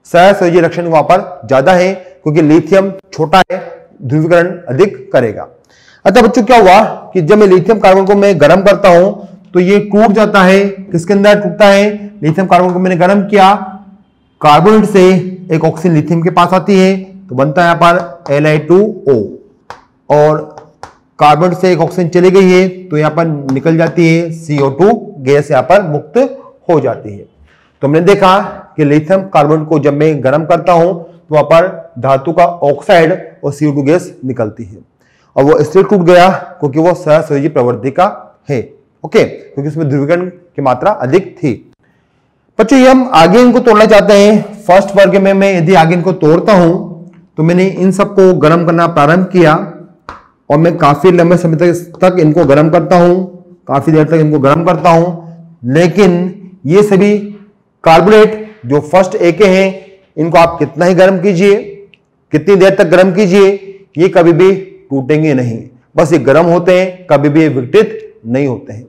सहसंयोजी लक्षण वहां पर ज्यादा है, क्योंकि लिथियम छोटा है, ध्रुवीकरण अधिक करेगा। अतः बच्चों क्या हुआ कि जब मैं लिथियम कार्बन को मैं गर्म करता हूं तो ये टूट जाता है। किसके अंदर टूटता है? लिथियम कार्बन को मैंने गर्म किया, कार्बोनेट से एक ऑक्सीजन लिथियम के पास आती है तो बनता है यहां पर Li2O, और कार्बन से एक ऑक्सीजन चली गई है तो यहां पर निकल जाती है CO2 गैस, यहां पर मुक्त हो जाती है। तो हमने देखा कि लिथियम कार्बन को जब मैं गर्म करता हूं तो वहां पर धातु का ऑक्साइड और CO2 गैस निकलती है, और वो इसलिए टूट गया क्योंकि वो सहसंयोजी प्रवृत्ति का है। ओके, क्योंकि उसमें ध्रुवीकरण की मात्रा अधिक थी। बच्चों ये हम आगे इनको तोड़ना चाहते हैं। फर्स्ट वर्ग में मैं यदि आगे इनको तोड़ता हूं तो मैंने इन सबको गर्म करना प्रारंभ किया और मैं काफी लंबे समय तक इनको गर्म करता हूं, काफी देर तक इनको गर्म करता हूं, लेकिन ये सभी कार्बोनेट जो फर्स्ट ए के हैं इनको आप कितना ही गर्म कीजिए, कितनी देर तक गर्म कीजिए, ये कभी भी टूटेंगे नहीं, बस ये गर्म होते हैं, कभी भी ये विघटित नहीं होते हैं।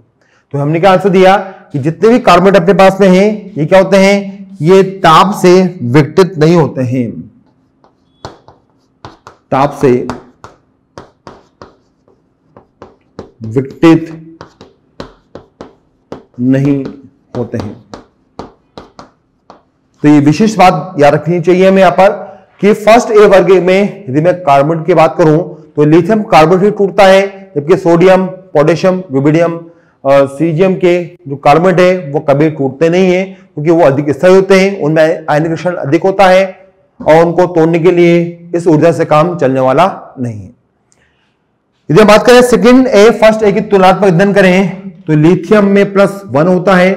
तो हमने क्या आंसर दिया कि जितने भी कार्बोनेट अपने पास में हैं ये क्या होते हैं? ये ताप से विघटित नहीं होते हैं, ताप से विघटित नहीं होते हैं। तो ये विशेष बात याद रखनी चाहिए हमें यहां पर कि फर्स्ट ए वर्ग में यदि मैं कार्बन की बात करूं तो लिथियम कार्बन ही टूटता है, जबकि सोडियम, पोटेशियम, रुबिडियम, सीजियम के जो कार्बोनेट है वो कभी टूटते नहीं है, क्योंकि वो अधिक स्थायी होते हैं, उनमें आयनिक लक्षण अधिक होता है और उनको तोड़ने के लिए इस ऊर्जा से काम चलने वाला नहीं है। यदि हम बात करें सेकंड ए फर्स्ट ए की तुलनात्मक अध्ययन करें तो लिथियम में +1 होता है,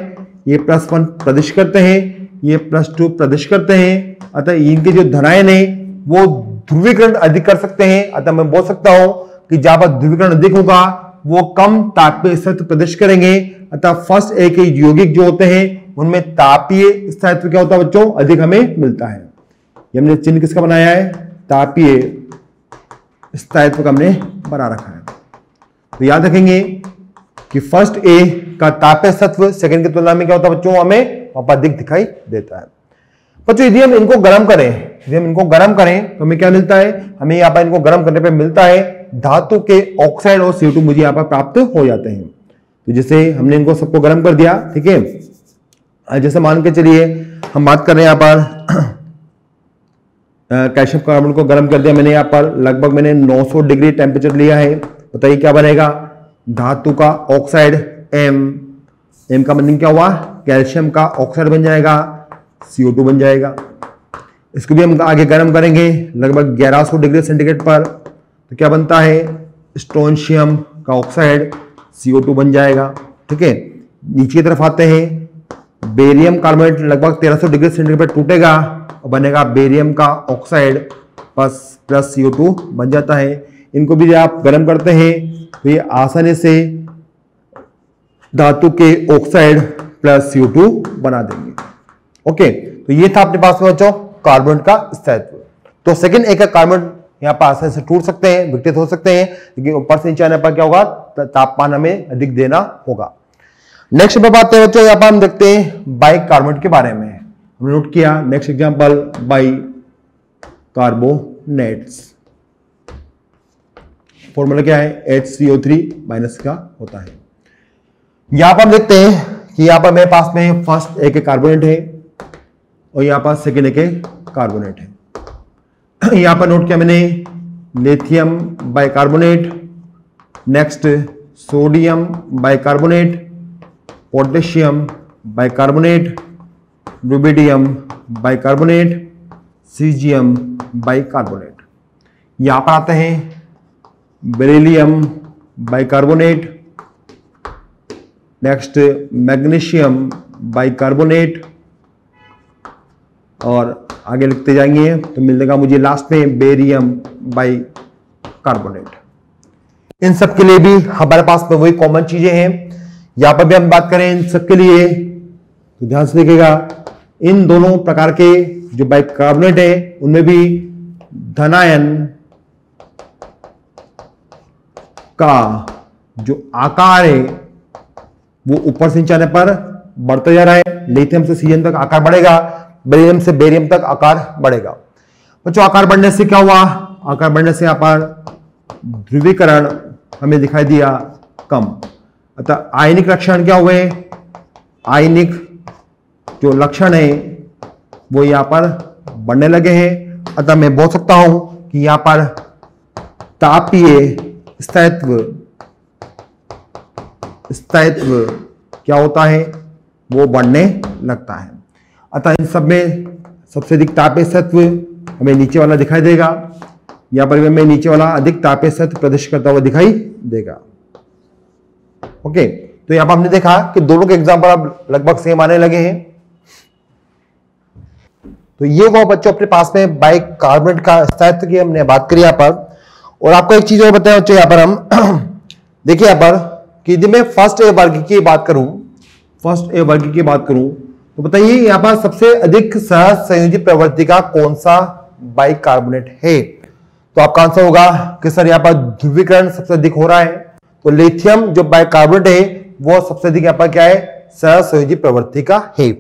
ये +1 प्रदर्शित करते हैं, ये +2 प्रदर्शित करते हैं। अतः इनके जो धनायन है वो ध्रुवीकरण अधिक कर सकते हैं। अतः मैं बोल सकता हूं कि जहां पर ध्रुवीकरण अधिक होगा वो कम तापीय स्थायित्व प्रदर्शित करेंगे। अतः फर्स्ट ए के यौगिक जो होते हैं उनमें तापीय स्थायित्व क्या होता है बच्चों? अधिक हमें मिलता है। ये हमने चिन्ह किसका बनाया है? तापीय स्थायित्व का हमने बना रखा है। तो याद रखेंगे कि फर्स्ट ए का तापीय स्थायित्व सेकंड की तुलना में क्या होता है बच्चों? हमें वहां पर अधिक दिखाई देता है। बच्चों यदि हम इनको गर्म करें, यदि हम इनको गर्म करें तो हमें क्या मिलता है? हमें यहाँ पर इनको गर्म करने पे मिलता है धातु के ऑक्साइड और CO2 मुझे यहाँ पर प्राप्त हो जाते हैं। तो जैसे हमने इनको सबको गर्म कर दिया, ठीक है, जैसे मान के चलिए हम बात कर रहे हैं यहाँ पर कैल्शियम कार्बन को गर्म कर दिया मैंने, यहाँ पर लगभग मैंने 900 डिग्री टेम्परेचर लिया है। बताइए क्या बनेगा? धातु का ऑक्साइड M का मतलब क्या हुआ? कैल्शियम का ऑक्साइड बन जाएगा, CO2 बन जाएगा। इसको भी हम आगे गर्म करेंगे लगभग 1100 डिग्री सेंटीग्रेड पर, तो क्या बनता है? स्ट्रोंशियम का ऑक्साइड, CO2 बन जाएगा। ठीक है, नीचे की तरफ आते हैं, बेरियम कार्बोनेट लगभग 1300 डिग्री सेंटीग्रेड पर टूटेगा और बनेगा बेरियम का ऑक्साइड प्लस CO2 बन जाता है। इनको भी जब आप गर्म करते हैं तो ये आसानी से धातु के ऑक्साइड प्लस CO2 बना देंगे। ओके, तो ये था अपने पास में बच्चों कार्बन का स्थायित्व। तो सेकंड ए का कार्बन यहाँ पर आसानी से टूट सकते हैं, विघटित हो सकते हैं, लेकिन ऊपर से नीचे आने पर क्या होगा? तापमान हमें अधिक देना होगा। नेक्स्ट पे बात है बच्चों, यहाँ पर हम देखते हैं बाई कार्बोनेट के बारे में। हमने नोट किया next example by carbonates. Formula क्या है? HCO3- का होता है। यहां पर हम देखते हैं कि यहां पर मेरे पास में फर्स्ट ए के कार्बोनेट है और यहां पर सेकेंड ए के कार्बोनेट है। यहां पर नोट किया मैंने lithium bicarbonate, next sodium bicarbonate, potassium bicarbonate, rubidium bicarbonate, caesium bicarbonate. यहां पर आते हैं beryllium bicarbonate, next magnesium bicarbonate, और आगे लिखते जाएंगे तो मिलेगा मुझे लास्ट में बेरियम बाइकार्बोनेट। इन सब के लिए भी हमारे पास में वही कॉमन चीजें हैं। यहां पर भी हम बात करें इन सब के लिए तो ध्यान से देखिएगा, इन दोनों प्रकार के जो बाइकार्बोनेट है उनमें भी धनायन का जो आकार है वो ऊपर से नीचे आने पर बढ़ता जा रहा है। लिथियम से सीजन तक आकार बढ़ेगा, बेरियम से बेरियम तक आकार बढ़ेगा। बच्चों आकार बढ़ने से क्या हुआ? आकार बढ़ने से यहाँ पर ध्रुवीकरण हमें दिखाई दिया कम, अतः आयनिक लक्षण क्या हुए? आयनिक जो लक्षण है वो यहां पर बढ़ने लगे हैं। अतः मैं बोल सकता हूं कि यहां पर तापीय स्थायित्व क्या होता है? वो बढ़ने लगता है। अतः इन सब में सबसे अधिक तापीय स्थायित्व हमें नीचे वाला दिखाई देगा। यहां पर हमें नीचे वाला अधिक तापीय स्थायित्व प्रदर्शित करता हुआ दिखाई देगा। ओके, तो यहां पर हमने देखा कि दोनों के एग्जाम्पल अब लगभग सेम आने लगे हैं। तो ये वो बच्चों अपने पास में बाइकार्बोनेट का स्थायित्व की हमने बात करी यहां पर। और आपको एक चीज और बताया बच्चों, यहां पर हम देखिए यहां पर कि जब मैं फर्स्ट ए वर्ग की बात करूं तो बताइए यहां पर सबसे अधिक सह संयोजी प्रवृत्ति का कौन सा बाइकार्बोनेट है? तो आपका आंसर होगा कि सर यहां पर ध्रुवीकरण सबसे अधिक हो रहा है। तो लिथियम जो बाइकार्बोनेट है वो सबसे अधिक यहां पर क्या है? सहसंयोजी प्रवृत्ति का है।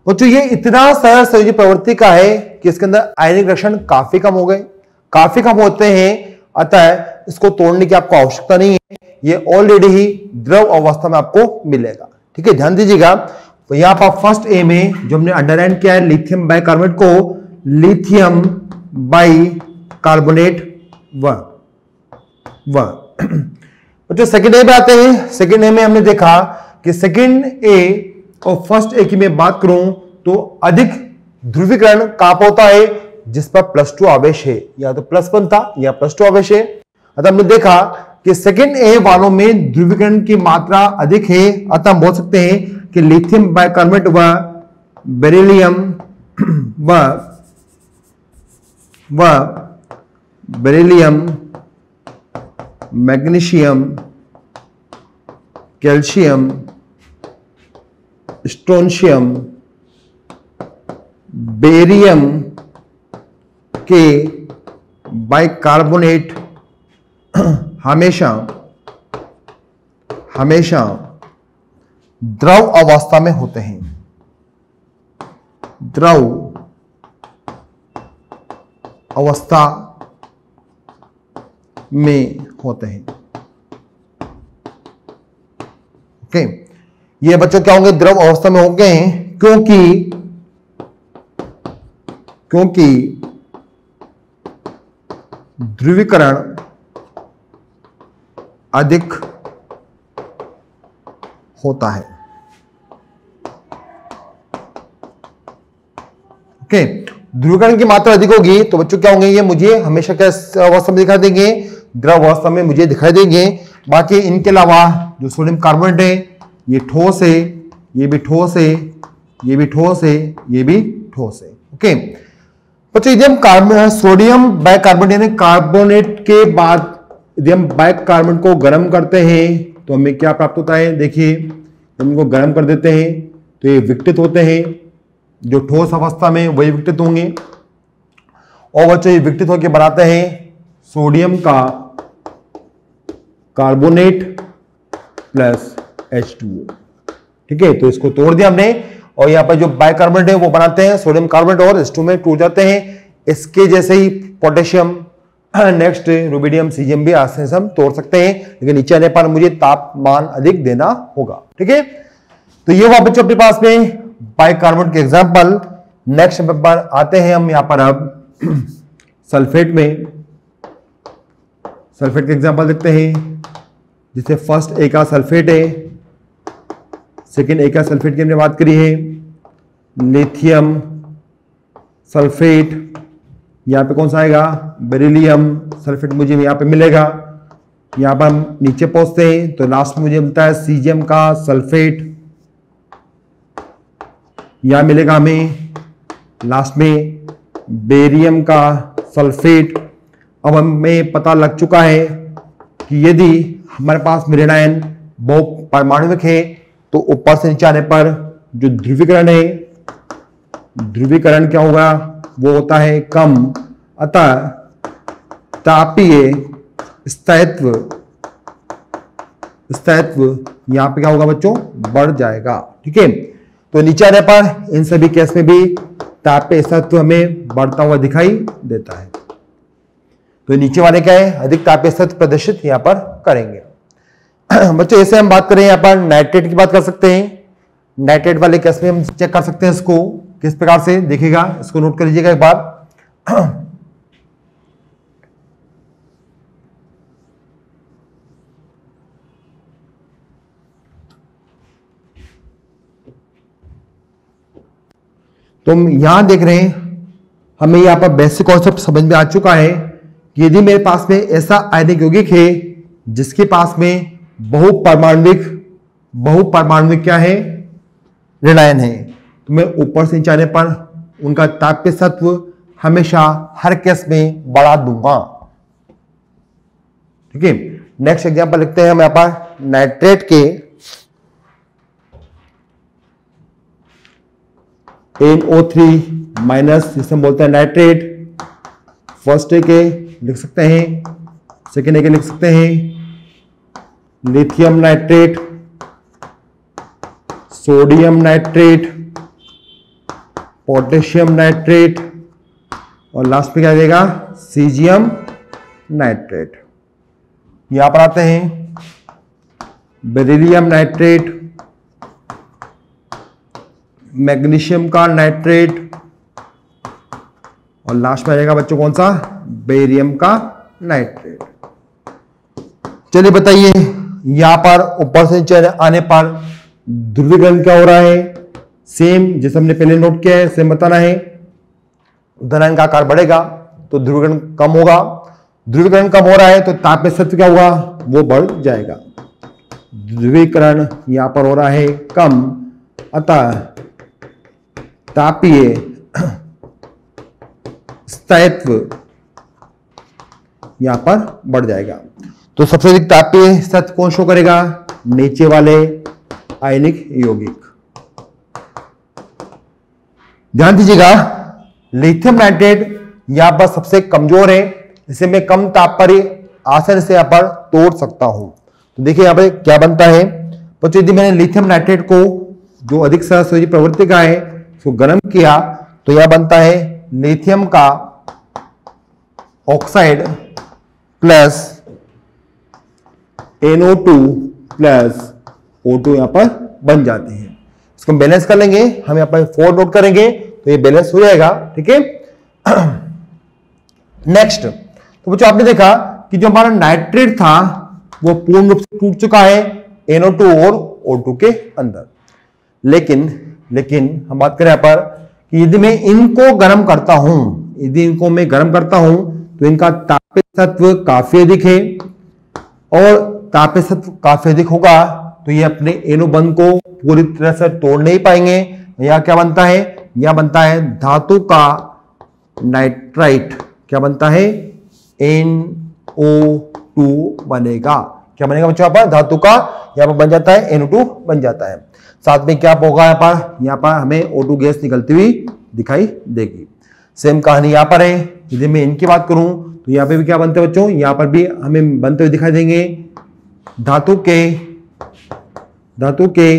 बच्चों ये इतना सहसंयोजी प्रवृत्ति का है कि इसके अंदर आयनिक लक्षण काफी कम हो गए, काफी कम होते हैं। अतः इसको तोड़ने की आपको आवश्यकता नहीं है, ये ऑलरेडी ही द्रव अवस्था में आपको मिलेगा। ठीक है, ध्यान दीजिएगा। तो यहां पर फर्स्ट ए में जो हमने अंडरलाइन किया है लिथियम बाइकार्बोनेट को लिथियम बाइकार्बोनेट बच्चों सेकेंड ए पे आते हैं। सेकेंड ए में हमने देखा कि सेकेंड ए और फर्स्ट ए की मैं बात करूं तो अधिक ध्रुवीकरण कहां पर होता है? जिस पर +2 आवेश है, या तो +1 था या +2 आवेश है। अतः हमने देखा कि सेकेंड ए वालों में ध्रुवीकरण की मात्रा अधिक है। अतः हम बोल सकते हैं कि लिथियम बाइकार्बोनेट व beryllium magnesium calcium strontium barium के बाइकार्बोनेट हमेशा द्रव अवस्था में होते हैं। द्रव अवस्था में होते हैं। ओके, ये बच्चों क्या होंगे? द्रव अवस्था में होंगे क्योंकि ध्रुवीकरण अधिक होता है। ओके, ध्रुवीकरण की मात्रा अधिक होगी तो बच्चों क्या होंगे? ये मुझे हमेशा कैसे अवस्था में दिखाई देंगे? द्रव अवस्था में मुझे दिखाई देंगे। बाकी इनके अलावा जो सोडियम कार्बोनेट है ये ठोस है, ये भी ठोस है, ये भी ठोस है, ये भी ठोस है। ओके बच्चों, यदि हम सोडियम बाइकार्बोनेट यानी कार्बोनेट के बाद यदि हम बाइकार्बोनेट को गर्म करते हैं तो हमें क्या प्राप्त होता है? देखिए, इनको गर्म कर देते हैं तो ये विघटित होते हैं। जो ठोस अवस्था में वही विघटित होंगे और बच्चों ये विघटित होकर बनाते हैं सोडियम का कार्बोनेट प्लस H2O। ठीक है, तो इसको तोड़ दिया हमने और यहां पर जो बाइकार्बोनेट है वो बनाते हैं सोडियम कार्बोनेट और H2 में टूट जाते हैं। इसके जैसे ही पोटेशियम, नेक्स्ट रुबिडियम, सीजियम भी आसानी से हम तोड़ सकते हैं, लेकिन नीचे आने पर मुझे तापमान अधिक देना होगा। ठीक है, तो ये हुआ बच्चों अपने पास में बाइकार्बोनेट के एग्जांपल। नेक्स्ट पेपर आते हैं हम यहां पर अब सल्फेट में। सल्फेट के एग्जांपल देखते हैं, जिसे फर्स्ट ए का सल्फेट है, सेकेंड ए का सल्फेट की हमने बात करी है, लिथियम सल्फेट। यहां पे कौन सा आएगा? बेरिलियम सल्फेट मुझे यहां पे मिलेगा। यहां पर हम नीचे पहुंचते हैं तो लास्ट में मुझे मिलता है सीजियम का सल्फेट, यहां मिलेगा हमें लास्ट में बेरियम का सल्फेट। अब हमें पता लग चुका है कि यदि हमारे पास में ऋणायन बहु परमाणुविक है तो ऊपर से नीचे आने पर जो ध्रुवीकरण है, ध्रुवीकरण क्या होगा, वो होता है कम, अतः तापीय स्थायित्व यहां पे क्या होगा बच्चों, बढ़ जाएगा। ठीक है, तो नीचे आने पर इन सभी केस में भी तापीय स्थायित्व हमें बढ़ता हुआ दिखाई देता है। तो नीचे वाले क्या है, अधिक तापीय स्थायित्व प्रदर्शित यहां पर करेंगे। बच्चों ऐसे हम बात करें यहां पर नाइट्रेट की बात कर सकते हैं। नाइट्रेट वाले केस में हम चेक कर सकते हैं इसको किस प्रकार से, देखिएगा, इसको नोट कर लीजिएगा एक बार। तो हम यहां देख रहे हैं, हमें यहां पर बेसिक कॉन्सेप्ट समझ में आ चुका है कि यदि मेरे पास में ऐसा आयनिक यौगिक है जिसके पास में बहुपरमाणुविक क्या है, ऋणायन है, तो मैं ऊपर से नीचे आने पर उनका तापीय तत्व हमेशा हर केस में बढ़ा दूंगा। ठीक है, नेक्स्ट एग्जांपल लिखते हैं हम यहां पर नाइट्रेट के NO3 माइनस, जिसे हम बोलते हैं नाइट्रेट। फर्स्ट ए के लिख सकते हैं, सेकेंड ए के लिख सकते हैं lithium nitrate, sodium nitrate, potassium nitrate और लास्ट में क्या देगा, सीजियम नाइट्रेट। यहां पर आते हैं बेरिलियम नाइट्रेट, मैग्नीशियम का नाइट्रेट और लास्ट में आ जाएगा बच्चों कौन सा, बेरियम का नाइट्रेट। चलिए बताइए, यहां पर ऊपर से नीचे आने पर ध्रुवीकरण क्या हो रहा है, सेम जैसे हमने पहले नोट किया है, सेम बताना है। धनायन का आकार बढ़ेगा तो ध्रुवीकरण कम होगा, ध्रुवीकरण कम हो रहा है तो तापीय तत्व क्या होगा, वो बढ़ जाएगा। ध्रुवीकरण यहां पर हो रहा है कम, अतः तापीय स्थायित्व यहां पर बढ़ जाएगा। तो सबसे अधिक तापीय स्थायित्व कौन शो करेगा, नीचे वाले आयनिक यौगिक। ध्यान दीजिएगा, लिथियम नाइट्रेट यहां पर सबसे कमजोर है, इसे मैं कम ताप पर आसानी से यहां पर तोड़ सकता हूं। तो देखिए यहां पर क्या बनता है बच्चों, यदि मैंने लिथियम नाइट्रेट को जो अधिक सहसंयोजी प्रवृत्ति का है उसको गर्म किया तो यह बनता है लिथियम का oxide plus NO2 plus O2 यहां पर बन जाते हैं। इसको बैलेंस कर लेंगे, हम यहां पर 4 नोट करेंगे तो ये बैलेंस हो जाएगा। ठीक है, नेक्स्ट, तो बच्चों आपने देखा कि जो हमारा नाइट्रेट था वो पूर्ण रूप से टूट चुका है NO2 और O2 के अंदर। लेकिन हम बात करें यहां पर कि यदि मैं इनको गर्म करता हूं, यदि इनको मैं गर्म करता हूं तो इनका तापीय तत्व काफी अधिक है, और तापीय तत्व काफी अधिक होगा तो ये अपने एनो बंध को पूरी तरह से तोड़ नहीं पाएंगे। यह क्या बनता है, यह बनता है धातु का नाइट्राइट। क्या बनता है, NO2 बनेगा। क्या बनेगा बच्चों, यहाँ पर धातु का यहाँ पर बन जाता है NO2 बन जाता है। साथ में क्या होगा, यहाँ पर हमें O2 गैस निकलती हुई दिखाई देगी। सेम कहानी यहाँ पर है। यदि मैं इनकी बात करूं तो यहाँ पे भी क्या बनते हैं बच्चों, यहाँ पर भी हमें बनते हुए दिखाई देंगे धातु के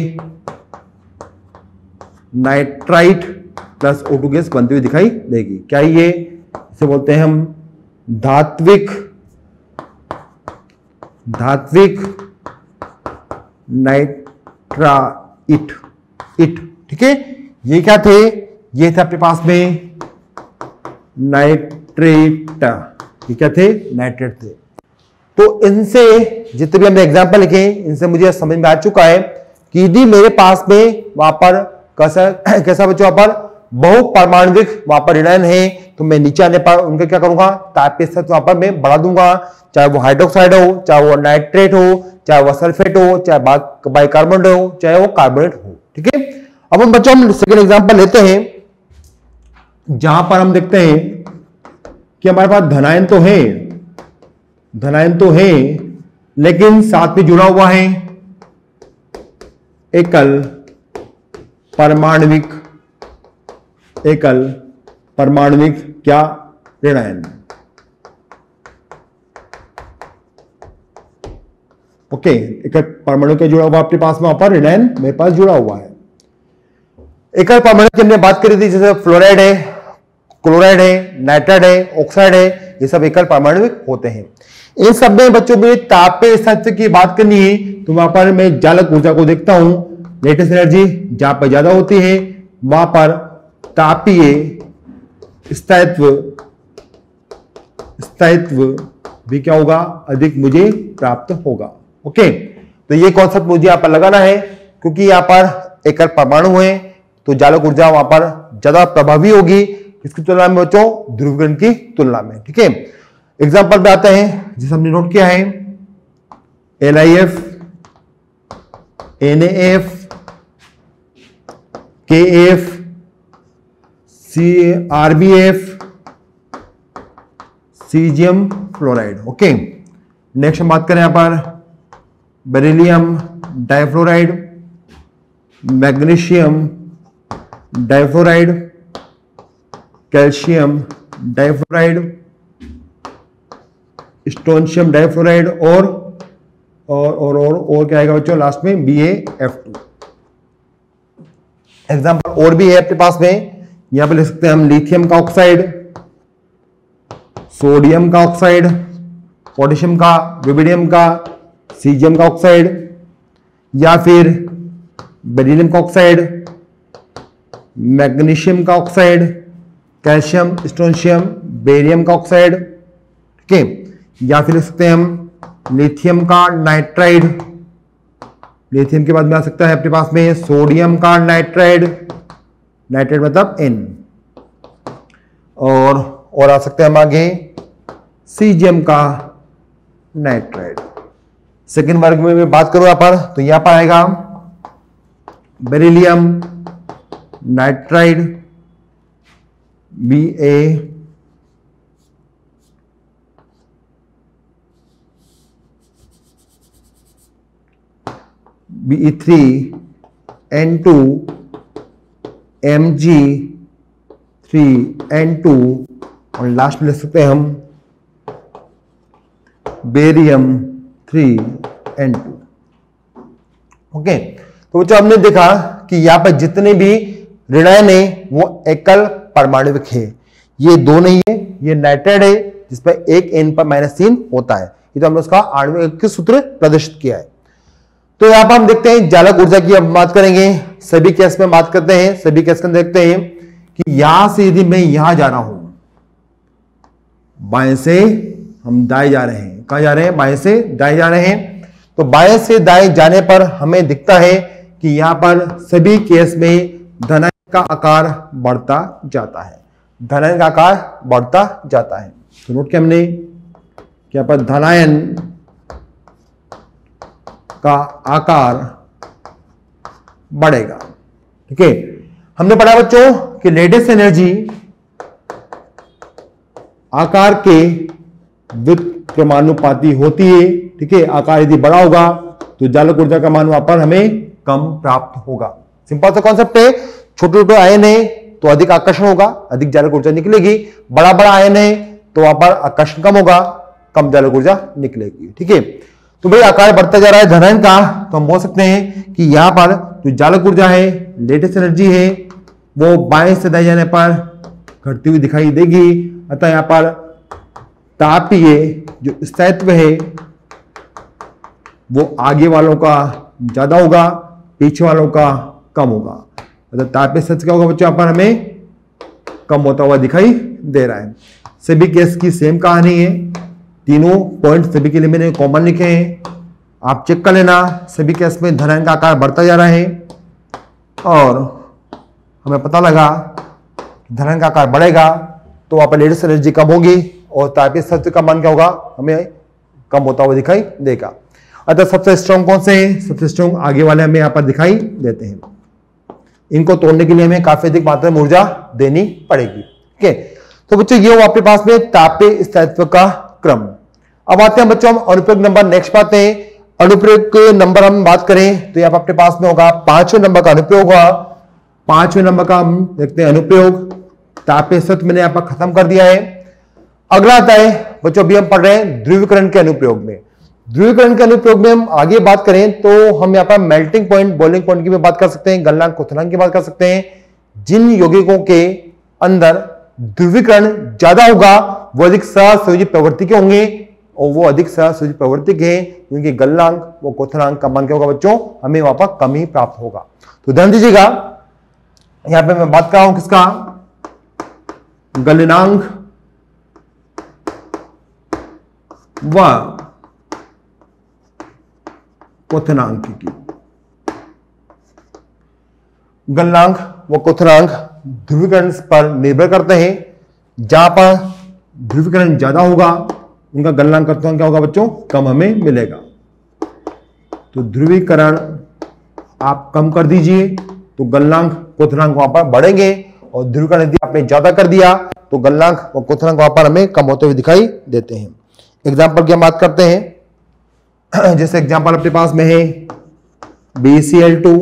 नाइट्राइट प्लस O2 गैस बनती हुई दिखाई देगी। क्या ये, इसे बोलते हैं हम धात्विक नाइट्राइट। ठीक है, ये क्या थे, ये थे अपने पास में नाइट्रेट। ये क्या थे, नाइट्रेट थे। तो इनसे जितने भी हमने एग्जांपल लिखे इनसे मुझे समझ में आ चुका है कि यदि मेरे पास में वहां पर कैसा बच्चों, वहां पर बहुपरमाणुविक वहां पर ऋणायन है तो मैं नीचे आने पर उनका क्या करूंगा, तापीय स्तर वहां पर मैं बढ़ा दूंगा। चाहे वो हाइड्रोक्साइड हो, चाहे वो नाइट्रेट हो, चाहे वो सल्फेट हो, चाहे बाइकार्बोनेट हो, चाहे वो कार्बोनेट हो। ठीक है, अब हम बच्चों हम सेकेंड एग्जांपल लेते हैं जहां पर हम देखते हैं कि हमारे पास धनायन तो है लेकिन साथ में जुड़ा हुआ है एकल परमाणविक क्या ऋणायन। ओके, एकल परमाणु क्या जुड़ा हुआ आपके पास में, वहां पर ऋणायन मेरे पास जुड़ा हुआ है। एकल परमाणु की हमने बात करी थी, जैसे फ्लोराइड है, क्लोराइड है, नाइट्राइड है, ऑक्साइड है, ये सब एकल परमाणु होते हैं। इन सब में बच्चों में तापीय स्थायित्व की बात करनी है तो वहां पर मैं चालक ऊर्जा को देखता हूं, लेटेस्ट एनर्जी जहां पर ज्यादा होती है वहां पर तापीय स्थायित्व भी क्या होगा, अधिक मुझे प्राप्त होगा। ओके, तो ये कॉन्सेप्ट मुझे यहां पर लगाना है, क्योंकि यहां पर एकल परमाणु है तो चालक ऊर्जा वहां पर ज्यादा प्रभावी होगी, किसकी तुलना में बच्चों, ध्रुवीकरण की तुलना में। ठीक है, एग्जाम्पल पे आते हैं जिसे हमने नोट किया है, LiF, NaF, KF, RbF, caesium fluoride. Okay, next हम बात करें यहां पर beryllium difluoride, magnesium difluoride, calcium difluoride, strontium difluoride और क्या आएगा बच्चों लास्ट में, BaF2। एग्जांपल और भी है अपने पास में, यहां पे ले सकते हैं हम लिथियम का ऑक्साइड, सोडियम का ऑक्साइड, पोटेशियम का, रुबिडियम का, सीजियम का ऑक्साइड, या फिर बेरिलियम का ऑक्साइड, मैग्नीशियम का ऑक्साइड, कैल्शियम, स्टोनशियम, बेरियम का ऑक्साइड। ठीक है, या फिर लिख सकते हैं हम लिथियम का नाइट्राइड, लिथियम के बाद में आ सकता है अपने पास में सोडियम का नाइट्राइड, नाइट्राइड मतलब N, और आ सकते हैं हम आगे सीजियम का नाइट्राइड। सेकेंड वर्ग में मैं बात करूं यहां पर, तो यहां पर आएगा बेरिलियम नाइट्राइड, Be3N2 Mg3N2 और लास्ट में लिख सकते हैं हम बेरियम 3N2। ओके, तो बच्चों हमने देखा कि यहां पर जितने भी ऋणायन है वो एकल परमाणुविक है। ये दो नहीं है, ये नाइट्राइड है जिस पर एक N पर -3 होता है। ये तो हमने उसका आणविक सूत्र प्रदर्शित किया है। तो यहां पर हम देखते हैं चालक ऊर्जा की अब बात करेंगे, सभी केस में बात करते हैं। सभी केस में देखते हैं कि यहां से यदि मैं यहां जा रहा हूं, बाएं से हम दाएं जा रहे हैं, कहां जा रहे हैं, बाएं से दाएं जा रहे हैं। तो बाएं से दाएं जाने पर हमें दिखता है कि यहां पर सभी केस में धनायन का आकार बढ़ता जाता है, धनायन का आकार बढ़ता जाता है। तो नोट किया हमने कि यहां पर धनायन का आकार बढ़ेगा। ठीक है, हमने पढ़ा बच्चों कि लेटेस्ट एनर्जी आकार के व्युत्क्रमानुपाती होती है। ठीक है, आकार यदि बड़ा होगा तो चालक ऊर्जा का मान वहां पर हमें कम प्राप्त होगा। सिंपल सा कॉन्सेप्ट है, छोटे छोटे आयन है तो अधिक आकर्षण होगा, अधिक चालक ऊर्जा निकलेगी। बड़ा बड़ा आयन है तो वहां पर आकर्षण कम होगा, कम चालक ऊर्जा निकलेगी। ठीक है, तो भाई आकार बढ़ता जा रहा है धनायन का, तो हम बोल सकते हैं कि यहां पर जो चालक ऊर्जा है, लेटेस्ट एनर्जी है, वो बाएं से दाएं जाने पर घटती हुई दिखाई देगी। अतः यहां पर तापीय जो स्थायित्व है वो आगे वालों का ज्यादा होगा, पीछे वालों का कम होगा। मतलब तापीय स्थायित्व क्या होगा बच्चों, यहां पर हमें कम होता हुआ दिखाई दे रहा है। सभी केस की सेम कहानी है, तीनों पॉइंट सभी के लिए मैंने कॉमन लिखे हैं, आप चेक कर लेना। सभी केस में धनायन का आकार बढ़ता जा रहा है और हमें पता लगा धनायन का आकार बढ़ेगा तो वहां पर लेटेस्ट एनर्जी कम होगी और तापीय स्थायित्व का मान क्या होगा, हमें कम होता हुआ दिखाई देगा। अतः सबसे स्ट्रॉन्ग कौन से हैं, सबसे स्ट्रॉन्ग आगे वाले हमें यहाँ पर दिखाई देते हैं। इनको तोड़ने के लिए हमें काफी अधिक मात्रा में ऊर्जा देनी पड़ेगी। ठीक है, तो बच्चों ये हो आपके पास में तापीय स्थायित्व का क्रम। अब आते हैं बच्चों हम अनुप्रयोग नंबर नेक्स्ट पाते हैं। अनुप्रयोग नंबर हम बात करें तो यहाँ पर अपने पास में होगा 5वें नंबर का अनुप्रयोग होगा। 5वें नंबर का हम देखते हैं अनुप्रयोग। तापीय सत्य मैंने यहाँ पर खत्म कर दिया है। अगला आता है बच्चों, अभी हम पढ़ रहे हैं ध्रुवीकरण के अनुप्रयोग में। ध्रुवीकरण के अनुप्रयोग में हम आगे बात करें तो हम यहाँ पर मेल्टिंग पॉइंट, बॉइलिंग पॉइंट की भी बात कर सकते हैं, गलनांक, क्वथनांक की बात कर सकते हैं। जिन यौगिकों के अंदर ध्रुवीकरण ज्यादा होगा वो अधिक सहसंयोजी प्रवृत्ति के होंगे, और वो अधिक सहसंयोजी प्रवृत्ति के हैं क्योंकि गलनांक व क्वथनांक का मान क्या होगा बच्चों, हमें वहां पर कम ही प्राप्त होगा। तो ध्यान दीजिएगा, यहां पे मैं बात कर रहा हूं किसका, गलनांक व क्वथनांक की। गलनांक व क्वथनांक ध्रुवीकरण पर निर्भर करते हैं। जहां पर ध्रुवीकरण ज्यादा होगा उनका गलनांक क्वथनांक क्या होगा बच्चों, कम हमें मिलेगा। तो ध्रुवीकरण आप कम कर दीजिए तो गलनांक क्वथनांक वहां पर बढ़ेंगे, और ध्रुवीकरण यदि आपने ज्यादा कर दिया तो गलनांक और क्वथनांक वहां पर हमें कम होते हुए दिखाई देते हैं। एग्जाम्पल की हम बात करते हैं। जैसे एग्जाम्पल अपने पास में है BeCl2,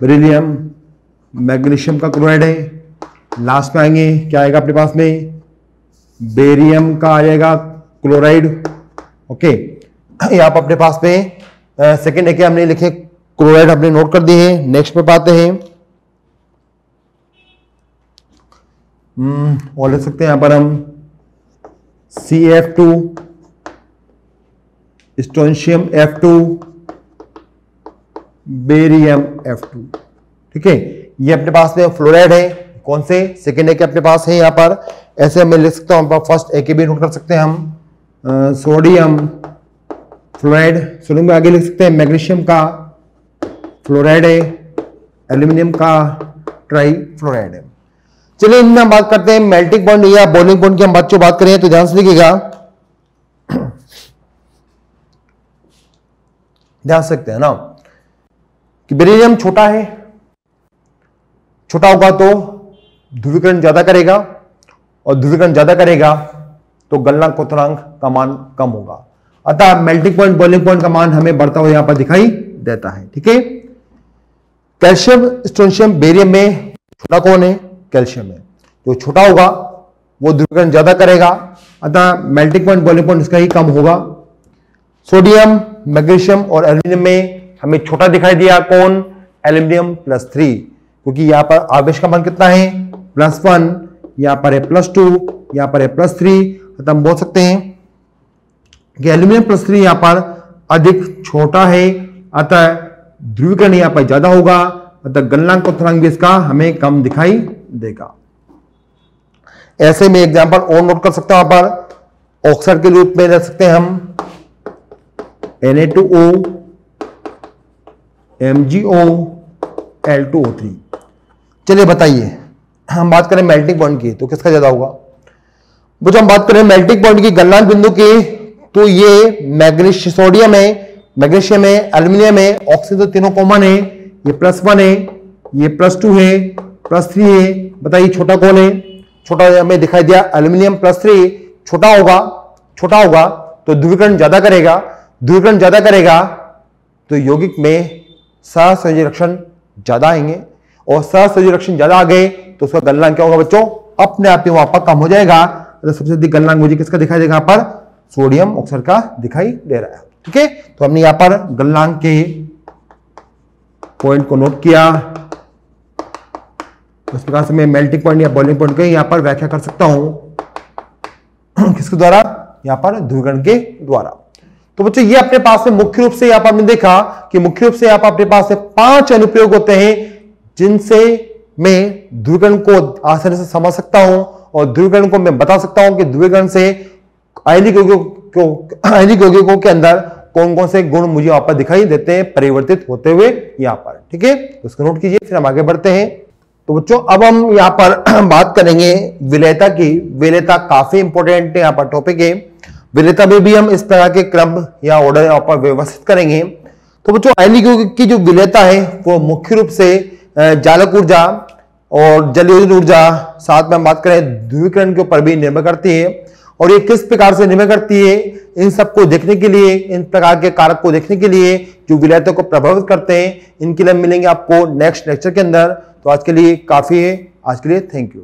बेरिलियम, मैग्नीशियम का क्लोराइड है। लास्ट में आएंगे क्या आएगा अपने पास में, बेरियम का आ जाएगा क्लोराइड। ओके, यहां पर अपने पास में सेकेंड है, हमने लिखे क्लोराइड हमने नोट कर दिए हैं। नेक्स्ट पे पाते हैं, और लिख सकते हैं यहां पर हम CF2, strontium F2, barium F2। ठीक है, ये अपने पास में फ्लोराइड है। कौन से, सेकेंड है अपने पास है यहां पर। ऐसे मैं लिख सकता हूं, फर्स्ट ए के भी नोट कर सकते हैं हम, सोडियम फ्लोराइड। सोडियम में आगे लिख सकते हैं मैग्नीशियम का फ्लोराइड है, एल्यूमिनियम का ट्राई फ्लोराइड है। चलिए इनमें हम बात करते हैं मेल्टिंग पॉइंट या बॉइलिंग पॉइंट की हम बच्चों बात करें तो ध्यान से देखिएगा, ध्यान सकते हैं ना कि बेरिलियम छोटा है, छोटा होगा तो ध्रुवीकरण ज्यादा करेगा, और ध्रुवीकरण ज्यादा करेगा तो गलनांक क्वथनांक का मान कम होगा। अतः मेल्टिंग पॉइंट, बॉइलिंग पॉइंट का मान हमें बढ़ता हुआ यहां पर दिखाई देता है। ठीक है, कैल्शियम, स्ट्रोंशियम, बेरियम में छोटा कौन है, कैल्शियम है। जो छोटा होगा वो ध्रुवीकरण ज्यादा करेगा, अतः मेल्टिंग पॉइंट, बॉइलिंग पॉइंट इसका ही कम होगा। सोडियम, मैग्नीशियम और एल्यूमिनियम में हमें छोटा दिखाई दिया, कौन, एल्यूमिनियम +3, क्योंकि यहां पर आवेश का मान कितना है, +1, यहां पर है +2, यहां पर है +3। अतः हम बोल सकते हैं कि एल्यूमिनियम +3 यहां पर अधिक छोटा है, अतः ध्रुवीकरण यहां पर ज्यादा होगा, अतः गलनांक क्वथनांक भी इसका हमें कम दिखाई देगा। ऐसे में एग्जांपल और नोट कर सकते हैं, वहां पर ऑक्साइड के रूप में रख सकते हैं हम Na2O, MgO, L2O3। चलिए बताइए, हम बात करें मेल्टिंग पॉइंट की तो किसका ज्यादा होगा। वो जो हम बात करें मेल्टिंग पॉइंट की, गलनांक बिंदु की, तो ये मैग्नीशियम, सोडियम है, मैग्नीशियम है, एल्यूमिनियम है, ऑक्सीजन तो तीनों कॉमन है। ये +1 है, ये +2 है, +3 है। बताइए छोटा कौन है, छोटा हमें दिखाई दिया एल्यूमिनियम +3 छोटा होगा, छोटा होगा तो ध्रुवीकरण ज्यादा करेगा, ध्रुवीकरण ज्यादा करेगा तो यौगिक में सहसंयोजी लक्षण ज्यादा आएंगे, और सहसंयोजी लक्षण ज्यादा आ गए तो उसका गलनांक क्या होगा बच्चों, अपने आप ही वहां पर कम हो जाएगा। तो सबसे अधिक गलनांक मुझे किसका दिखाई देगा, यहाँ पर सोडियम ऑक्साइड का दिखाई दे रहा है। ठीक है, तो हमने यहां पर गलनांक के पॉइंट को नोट किया। इस प्रकार से मैं मेल्टिंग पॉइंट या बॉइलिंग पॉइंट की यहां पर व्याख्या कर सकता हूं, किसके द्वारा, यहां पर ध्रुवीकरण के द्वारा। तो बच्चों ये अपने पास में मुख्य रूप से यहां पर हमने देखा कि मुख्य रूप से यहां पर अपने पास में 5 अनुप्रयोग होते हैं जिनसे मैं ध्रुवीकरण को आसानी से समझ सकता हूं, और ध्रुवीकरण को मैं बता सकता हूं कि ध्रुवीकरण से आयनिक यौगिकों के अंदर कौन कौन से गुण मुझे वहां पर दिखाई देते हैं परिवर्तित होते हुए यहां पर। ठीक है, उसको नोट कीजिए, फिर हम आगे बढ़ते हैं। तो बच्चों अब हम यहां पर बात करेंगे विलेयता की। विलेयता काफी इंपॉर्टेंट है, यहां पर टॉपिक है। विलेयता में भी हम इस तरह के क्रम या ऑर्डर यहां पर व्यवस्थित करेंगे। तो बच्चों आयनिक यौगिक की जो विलेयता है वो मुख्य रूप से जालक ऊर्जा, और जलविद्युत ऊर्जा, साथ में हम बात करें ध्रुवीकरण के ऊपर भी निर्भर करती है। और ये किस प्रकार से निर्भर करती है, इन सबको देखने के लिए, इन प्रकार के कारक को देखने के लिए जो विलायतों को प्रभावित करते हैं, इनके लिए मिलेंगे आपको नेक्स्ट लेक्चर के अंदर। तो आज के लिए काफी है, आज के लिए थैंक यू।